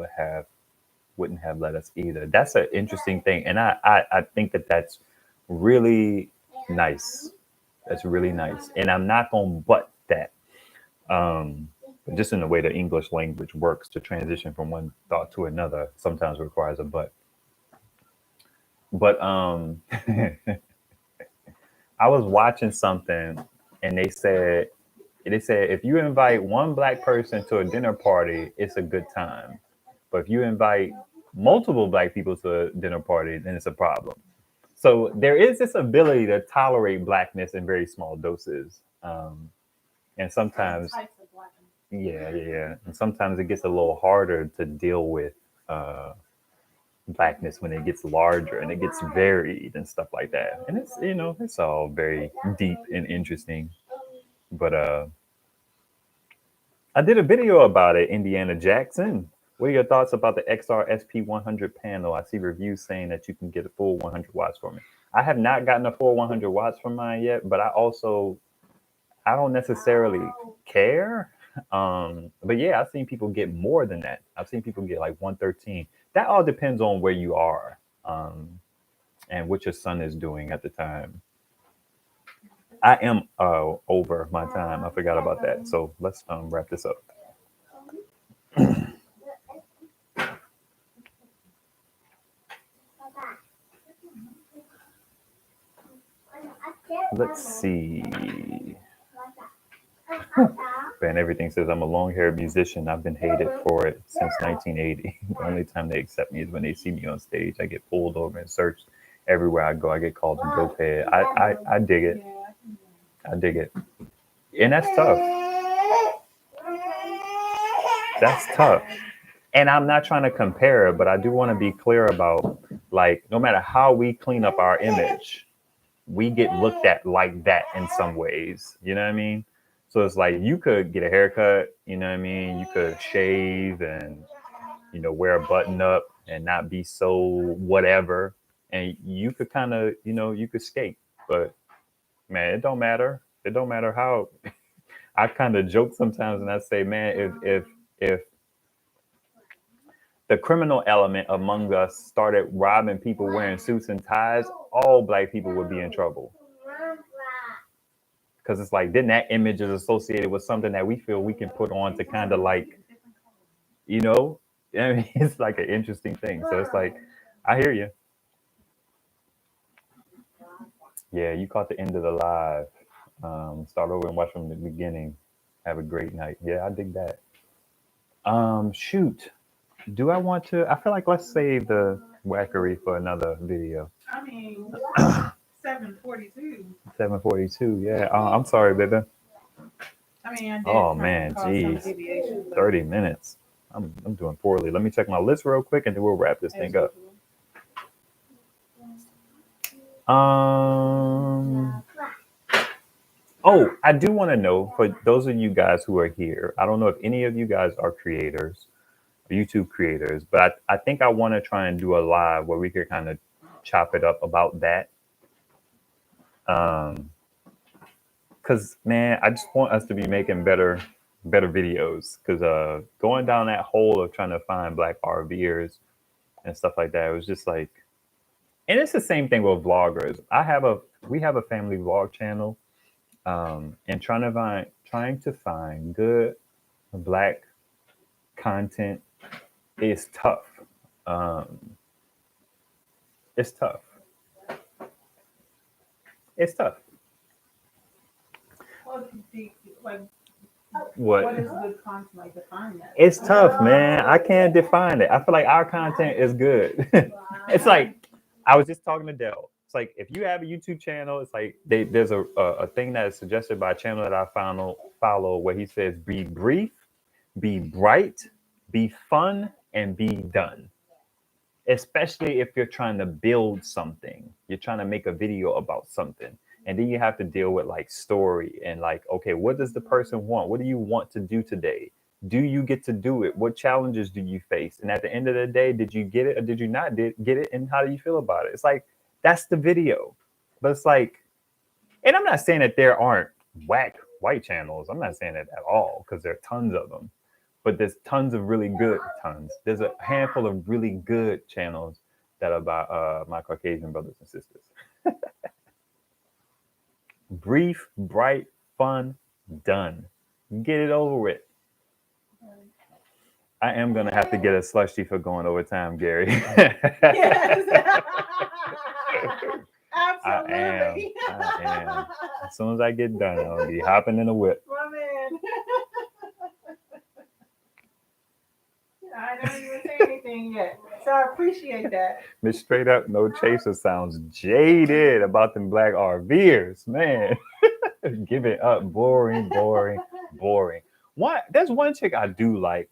wouldn't have let us either. That's an interesting thing. And I think that's really nice. That's really nice. And I'm not going to butt that. But just in the way the English language works, to transition from one thought to another sometimes requires a but. But I was watching something, and they said if you invite one black person to a dinner party, it's a good time. But if you invite multiple black people to a dinner party, then it's a problem. So there is this ability to tolerate blackness in very small doses. And sometimes, yeah. And sometimes it gets a little harder to deal with blackness when it gets larger and it gets varied and stuff like that. And it's all very deep and interesting. But I did a video about it, Indiana Jackson. What are your thoughts about the XR SP100 panel? I see reviews saying that you can get a full 100 watts from it. I have not gotten a full 100 watts from mine yet, but I don't necessarily care. But yeah, I've seen people get more than that. I've seen people get like 113. that all depends on where you are, and what your son is doing at the time. I am over my time. I forgot about that. So let's wrap this up. Let's see. And everything says I'm a long-haired musician. I've been hated for it since 1980. The only time they accept me is when they see me on stage. I get pulled over and searched everywhere I go. I get called a dopehead. I dig it. I dig it. And that's tough. That's tough. And I'm not trying to compare it, but I do want to be clear about, like, no matter how we clean up our image, we get looked at like that in some ways. You know what I mean? So it's like you could get a haircut, you know what I mean? You could shave and, you know, wear a button up and not be so whatever. And you could kind of, you know, you could skate. But man, it don't matter. It don't matter how. I kind of joke sometimes and I say, man, if the criminal element among us started robbing people wearing suits and ties, all black people would be in trouble. Because it's like, then that image is associated with something that we feel we can put on to kind of like, you know, I mean, it's like an interesting thing. So it's like, I hear you. Yeah, you caught the end of the live. Start over and watch from the beginning. Have a great night. Yeah, I dig that. Shoot. Do I want to? I feel like let's save the Whackery for another video. I mean, 7:42. 7:42. Yeah. I'm sorry, baby. I mean, I did. Oh man, geez. 30 minutes. I'm doing poorly. Let me check my list real quick, and then we'll wrap this thing up. Oh, I do want to know, for those of you guys who are here, I don't know if any of you guys are creators, YouTube creators, but I think I want to try and do a live where we could kind of chop it up about that. Because man, I just want us to be making better videos. Because going down that hole of trying to find black RVers and stuff like that, it was just like, and it's the same thing with vloggers. We have a family vlog channel, and trying to find good black content is tough. It's tough. It's tough. What is good content? Like, define that. It's tough, man. I can't define it. I feel like our content is good. It's like, I was just talking to Dell. It's like, if you have a YouTube channel, it's like there's a thing that is suggested by a channel that I follow where he says, be brief, be bright, be fun, and be done. Especially if you're trying to build something, you're trying to make a video about something. And then you have to deal with like story and like, okay, what does the person want? What do you want to do today? Do you get to do it? What challenges do you face? And at the end of the day, did you get it or did you not get it? And how do you feel about it? It's like, that's the video. But it's like, and I'm not saying that there aren't whack white channels. I'm not saying that at all, because there are tons of them. But there's tons of really good There's a handful of really good channels that are by my Caucasian brothers and sisters. Brief, bright, fun, done. Get it over with. I am going to have to get a slushie for going over time, Gary. Yes. Absolutely. I am. As soon as I get done, I'll be hopping in the whip. My man. I don't even say anything yet, so I appreciate that. Miss Straight Up No Chaser sounds jaded about them black RVers, man. Give it up. Boring. There's one chick I do like.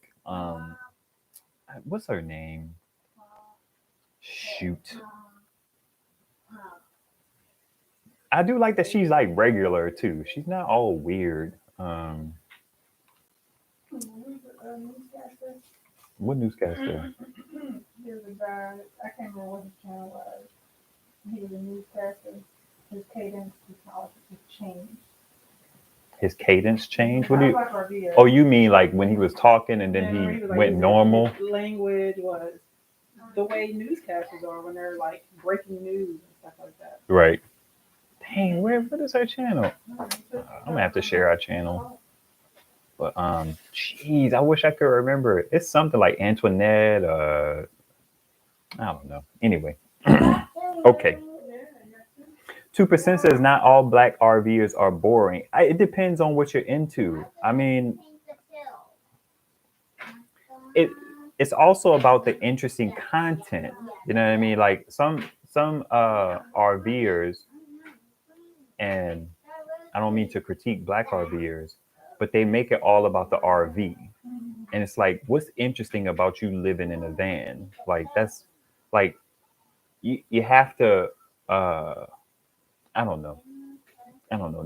What's her name? Shoot. I do like that she's like regular too. She's not all weird. What newscaster? There's a guy, I can't remember what his channel was. He was a newscaster. His cadence changed. His cadence changed? What do you? Oh, you mean like when he was talking and then he went normal? His language was the way newscasters are when they're like breaking news and stuff like that. Right. Dang, what is our channel? I'm gonna have to share our channel. But jeez, I wish I could remember it. It's something like Antoinette. I don't know. Anyway, okay. 2% says not all black RVers are boring. It depends on what you're into. I mean, it's also about the interesting content. You know what I mean? Like some RVers, and I don't mean to critique black RVers, but they make it all about the RV. And it's like, what's interesting about you living in a van? Like that's like you have to I don't know.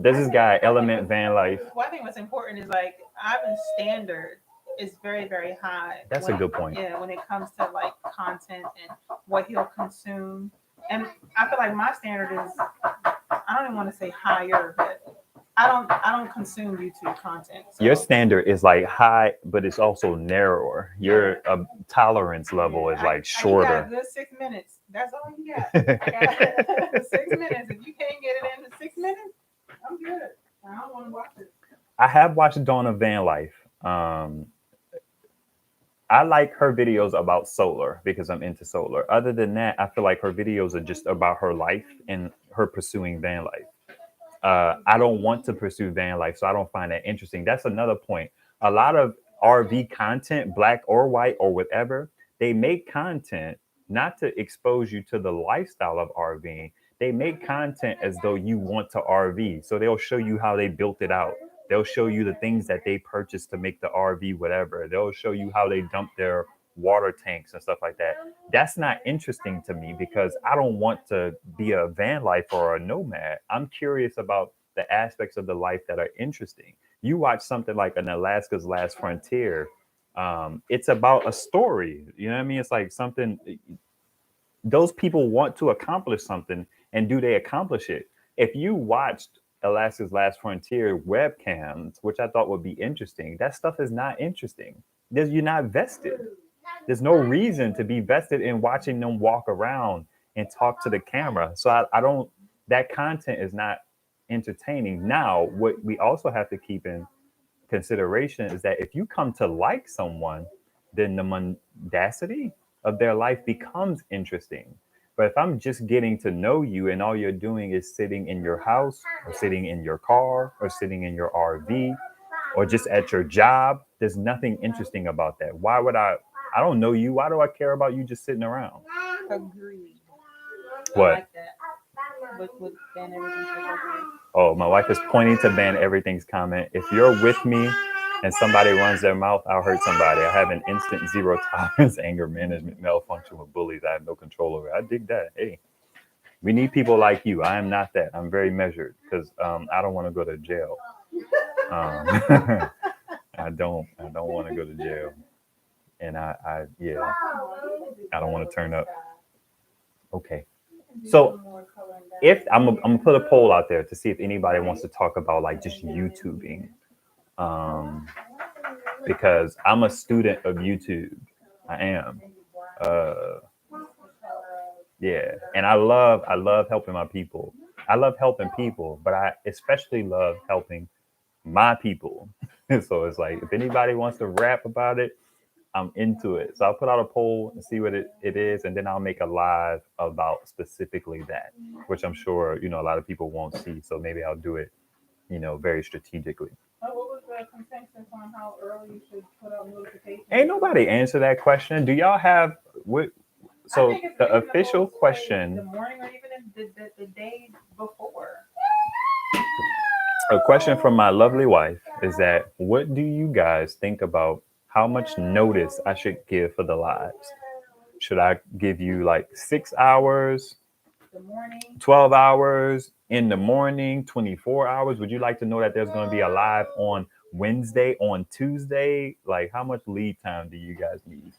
There's this guy, Element Van Life. Well, I think what's important is like Ivan's standard is very, very high. That's a good point. Yeah, when it comes to like content and what he'll consume. And I feel like my standard is, I don't even want to say higher, but I don't consume YouTube content. So. Your standard is like high, but it's also narrower. Your tolerance level is like shorter. You got a good 6 minutes. That's all you got. I got 6 minutes. If you can't get it in 6 minutes, I'm good. I don't want to watch it. I have watched Dawn of Van Life. I like her videos about solar because I'm into solar. Other than that, I feel like her videos are just about her life and her pursuing van life. I don't want to pursue van life, so I don't find that interesting. That's another point. A lot of RV content, black or white or whatever, they make content not to expose you to the lifestyle of RVing. They make content as though you want to RV. So they'll show you how they built it out. They'll show you the things that they purchased to make the RV whatever. They'll show you how they dump their water tanks and stuff like that. That's not interesting to me because I don't want to be a van life or a nomad. I'm curious about the aspects of the life that are interesting. You watch something like an Alaska's Last Frontier. It's about a story. You know what I mean? It's like something, those people want to accomplish something, and do they accomplish it? If you watched Alaska's Last Frontier webcams, which I thought would be interesting, that stuff is not interesting. You're not vested. There's no reason to be vested in watching them walk around and talk to the camera. So I don't, that content is not entertaining. Now, what we also have to keep in consideration is that if you come to like someone, then the mundacity of their life becomes interesting. But if I'm just getting to know you and all you're doing is sitting in your house or sitting in your car or sitting in your RV or just at your job, there's nothing interesting about that. Why would I don't know you. Why do I care about you just sitting around? Agreed. What? I like that. With ban everything's okay. Oh, my wife is pointing to ban everything's comment. If you're with me and somebody runs their mouth, I'll hurt somebody. I have an instant zero tolerance anger management malfunction with bullies. I have no control over it. I dig that. Hey, we need people like you. I am not that. I'm very measured because I don't want to go to jail. I don't want to go to jail. And I don't want to turn up. Okay. So if I'm gonna put a poll out there to see if anybody wants to talk about like just YouTubing. Because I'm a student of YouTube. I am. Yeah. And I love helping my people. I love helping people, but I especially love helping my people. So it's like if anybody wants to rap about it, I'm into it. So I'll put out a poll and see what it is, and then I'll make a live about specifically that, which I'm sure, a lot of people won't see. So maybe I'll do it, very strategically. What was the consensus on how early you should put out notifications? Ain't nobody answer that question. Do y'all have what? So the official question. The morning or even the day before. A question from my lovely wife is that what do you guys think about how much notice I should give for the lives? Should I give you like 6 hours, the morning, 12 hours in the morning, 24 hours? Would you like to know that there's going to be a live on Wednesday, on Tuesday? Like how much lead time do you guys need?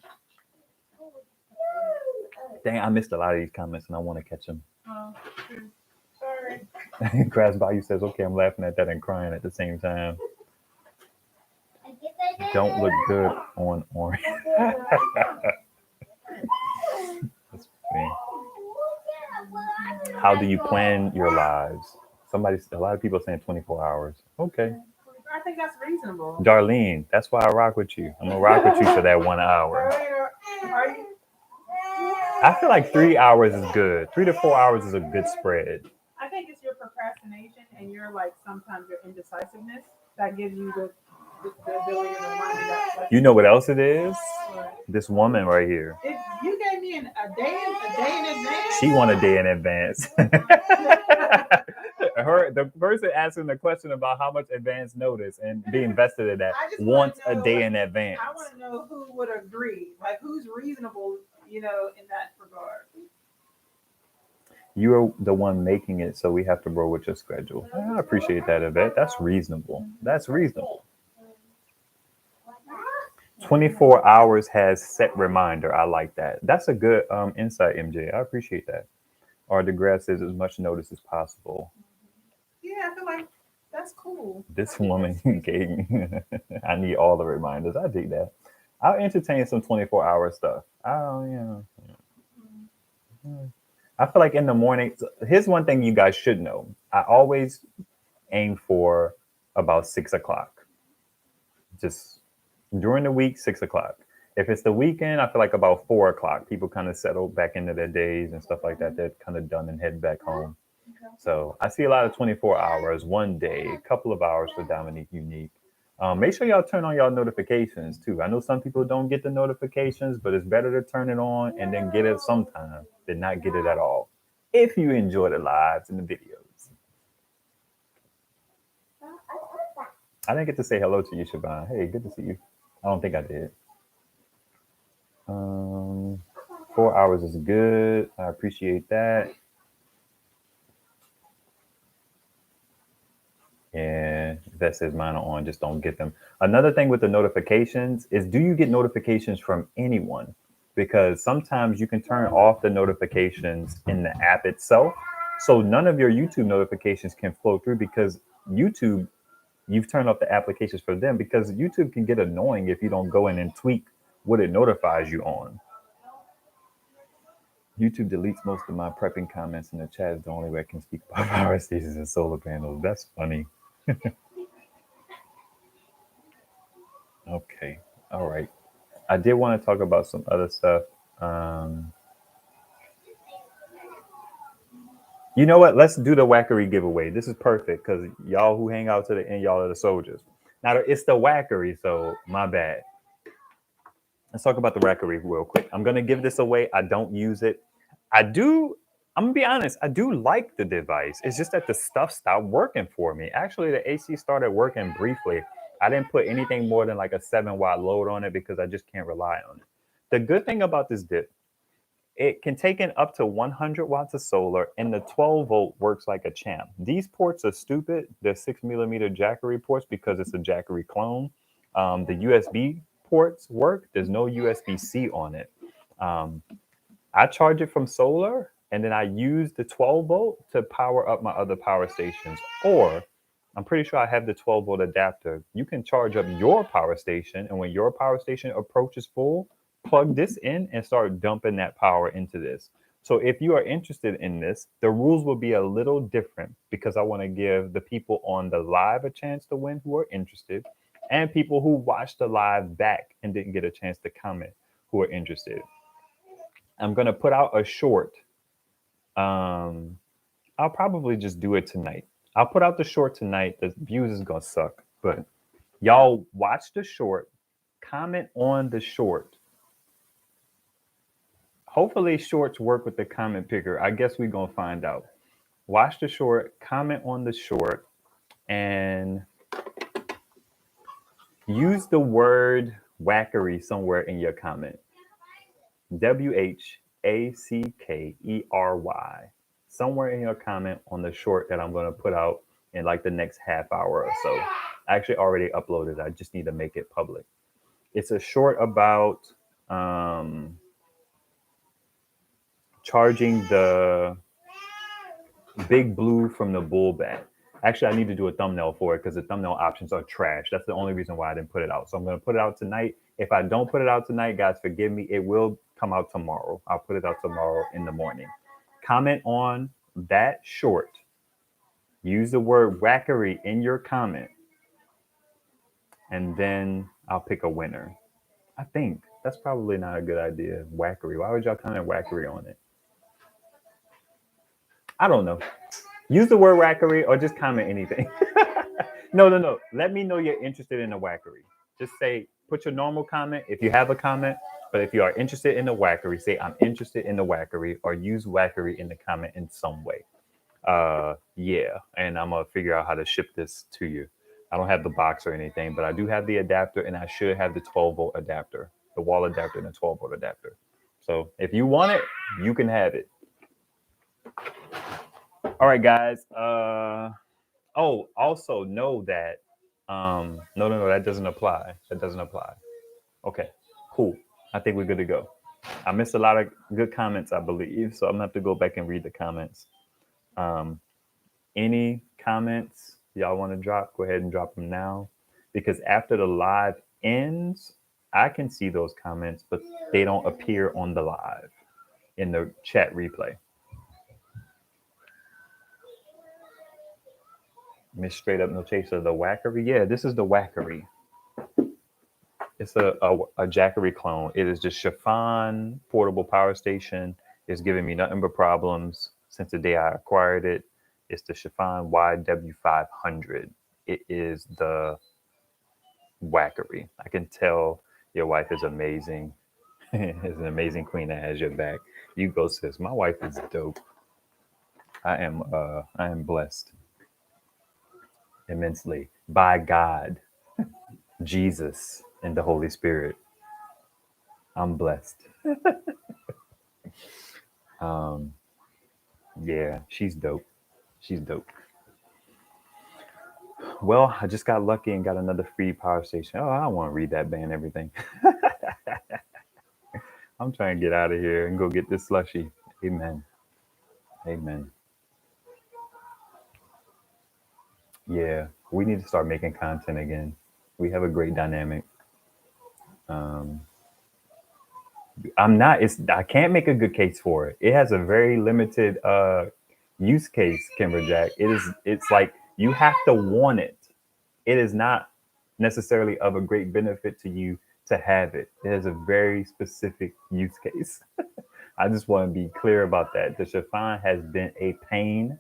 Dang, I missed a lot of these comments and I want to catch them. Oh, sorry. Crash Bayou says, okay, I'm laughing at that and crying at the same time. Don't look good on orange. how do you plan your lives? A lot of people saying 24 hours. Okay. I think that's reasonable. Darlene, that's why I rock with you. I'm gonna rock with you for that 1 hour. Are you? I feel like 3 hours is good. 3 to 4 hours is a good spread. I think it's your procrastination and your like sometimes your indecisiveness that gives you the ability to remind you that. Like, You know what else it is? This woman right here. if you gave me a day in advance. She want a day in advance. The person asking the question about how much advance notice and be invested in that wants a day in advance. I want to know who would agree, like who's reasonable, in that regard. You're the one making it, so we have to roll with your schedule. I appreciate that, Yvette. That's reasonable. That's reasonable. 24 hours has set reminder. I like that. That's a good insight, MJ. I appreciate that. Or the grass says as much notice as possible. Yeah, I feel like that's cool. This woman gave me. I need all the reminders. I dig that. I'll entertain some 24-hour stuff. I feel like in the morning. Here's one thing you guys should know. I always aim for about 6 o'clock. Just during the week, 6 o'clock. If it's the weekend, I feel like about 4 o'clock. People kind of settle back into their days and stuff like that. They're kind of done and head back home. So I see a lot of 24 hours, one day, a couple of hours for Dominique Unique. Make sure y'all turn on y'all notifications too. I know some people don't get the notifications, but it's better to turn it on and then get it sometime than not get it at all. If you enjoy the lives and the videos. I didn't get to say hello to you, Siobhan. Hey, good to see you. I don't think I did. 4 hours is good. I appreciate that. Yeah, that says mine are on. Just don't get them. Another thing with the notifications is, do you get notifications from anyone? Because sometimes you can turn off the notifications in the app itself. So none of your YouTube notifications can flow through because YouTube, you've turned off the applications for them, because YouTube can get annoying if you don't go in and tweak what it notifies you on. YouTube deletes most of my prepping comments in the chat. Is the only way I can speak about power stations and solar panels. That's funny. Okay. All right. I did want to talk about some other stuff. You know what? Let's do the Whackery giveaway. This is perfect because y'all who hang out to the end, y'all are the soldiers. Now, it's the Whackery, so my bad. Let's talk about the Whackery real quick. I'm going to give this away. I don't use it. I'm going to be honest. I do like the device. It's just that the stuff stopped working for me. Actually, the AC started working briefly. I didn't put anything more than like a 7-watt load on it because I just can't rely on it. The good thing about this dip, it can take in up to 100 watts of solar, and the 12-volt works like a champ. These ports are stupid. They're 6mm Jackery ports because it's a Jackery clone. The USB ports work. There's no USB-C on it. I charge it from solar, and then I use the 12-volt to power up my other power stations. Or I'm pretty sure I have the 12-volt adapter. You can charge up your power station, and when your power station approaches full, plug this in and start dumping that power into this. So if you are interested in this, the rules will be a little different because I want to give the people on the live a chance to win who are interested, and people who watched the live back and didn't get a chance to comment who are interested. I'm going to put out a short. I'll probably just do it tonight. I'll put out the short tonight. The views is going to suck, but y'all watch the short, comment on the short. Hopefully shorts work with the comment picker. I guess we're going to find out. Watch the short, comment on the short, and use the word Whackery somewhere in your comment. WHACKERY. Somewhere in your comment on the short that I'm going to put out in like the next half hour or so. I actually already uploaded. I just need to make it public. It's a short about charging the Big Blue from the Bullbat. Actually, I need to do a thumbnail for it because the thumbnail options are trash. That's the only reason why I didn't put it out. So I'm going to put it out tonight. If I don't put it out tonight, guys, forgive me. It will come out tomorrow. I'll put it out tomorrow in the morning. Comment on that short, use the word Whackery in your comment, and then I'll pick a winner. I think that's probably not a good idea. Whackery. Why would y'all comment Whackery on it? I don't know. Use the word Whackery or just comment anything. No. Let me know you're interested in the Whackery. Just say, put your normal comment if you have a comment. But if you are interested in the Whackery, say I'm interested in the Whackery, or use Whackery in the comment in some way. Yeah, and I'm gonna figure out how to ship this to you. I don't have the box or anything, but I do have the adapter, and I should have the 12-volt adapter, the wall adapter, and the 12-volt adapter. So if you want it, you can have it. All right, guys. Oh, also know that. No, that doesn't apply. That doesn't apply. Okay, cool. I think we're good to go. I missed a lot of good comments, I believe, so I'm gonna have to go back and read the comments. Any comments y'all want to drop, go ahead and drop them now, because after the live ends, I can see those comments, but they don't appear on the live in the chat replay. Miss Straight Up No Chaser, the Whackery. Yeah, this is the Whackery. It's a Jackery clone. It is just chiffon portable power station. It's giving me nothing but problems since the day I acquired it. It's the chiffon YW500. It is the Whackery. I can tell your wife is amazing. Is an amazing queen that has your back. You go, sis. My wife is dope. I am blessed immensely by God, Jesus, and the Holy Spirit. I'm blessed. Yeah, she's dope. She's dope. Well, I just got lucky and got another free power station. Oh, I don't want to read that ban everything. I'm trying to get out of here and go get this slushy. Amen. Amen. Yeah, we need to start making content again. We have a great dynamic. I can't make a good case for it. It has a very limited use case, Kimberjack. It's like you have to want it. It is not necessarily of a great benefit to you to have it. It has a very specific use case. I just want to be clear about that. The chiffon has been a pain.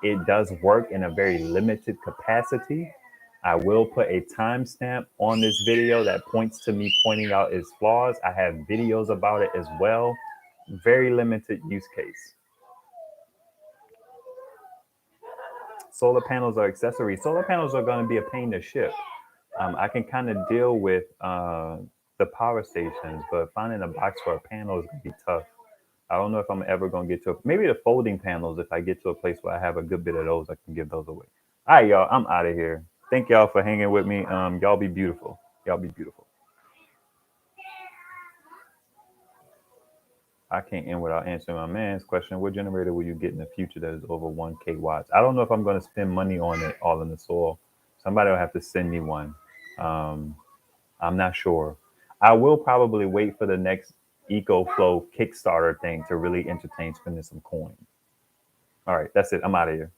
It does work in a very limited capacity. I will put a timestamp on this video that points to me pointing out its flaws. I have videos about it as well. Very limited use case. Solar panels are accessories. Solar panels are going to be a pain to ship. I can kind of deal with the power stations, but finding a box for a panel is going to be tough. I don't know if I'm ever going to get to maybe the folding panels. If I get to a place where I have a good bit of those, I can give those away. All right, y'all. I'm out of here. Thank y'all for hanging with me. Y'all be beautiful. Y'all be beautiful. I can't end without answering my man's question. What generator will you get in the future that is over 1K watts? I don't know if I'm going to spend money on it all in the soil. Somebody will have to send me one. I'm not sure. I will probably wait for the next EcoFlow Kickstarter thing to really entertain spending some coin. All right, that's it. I'm out of here.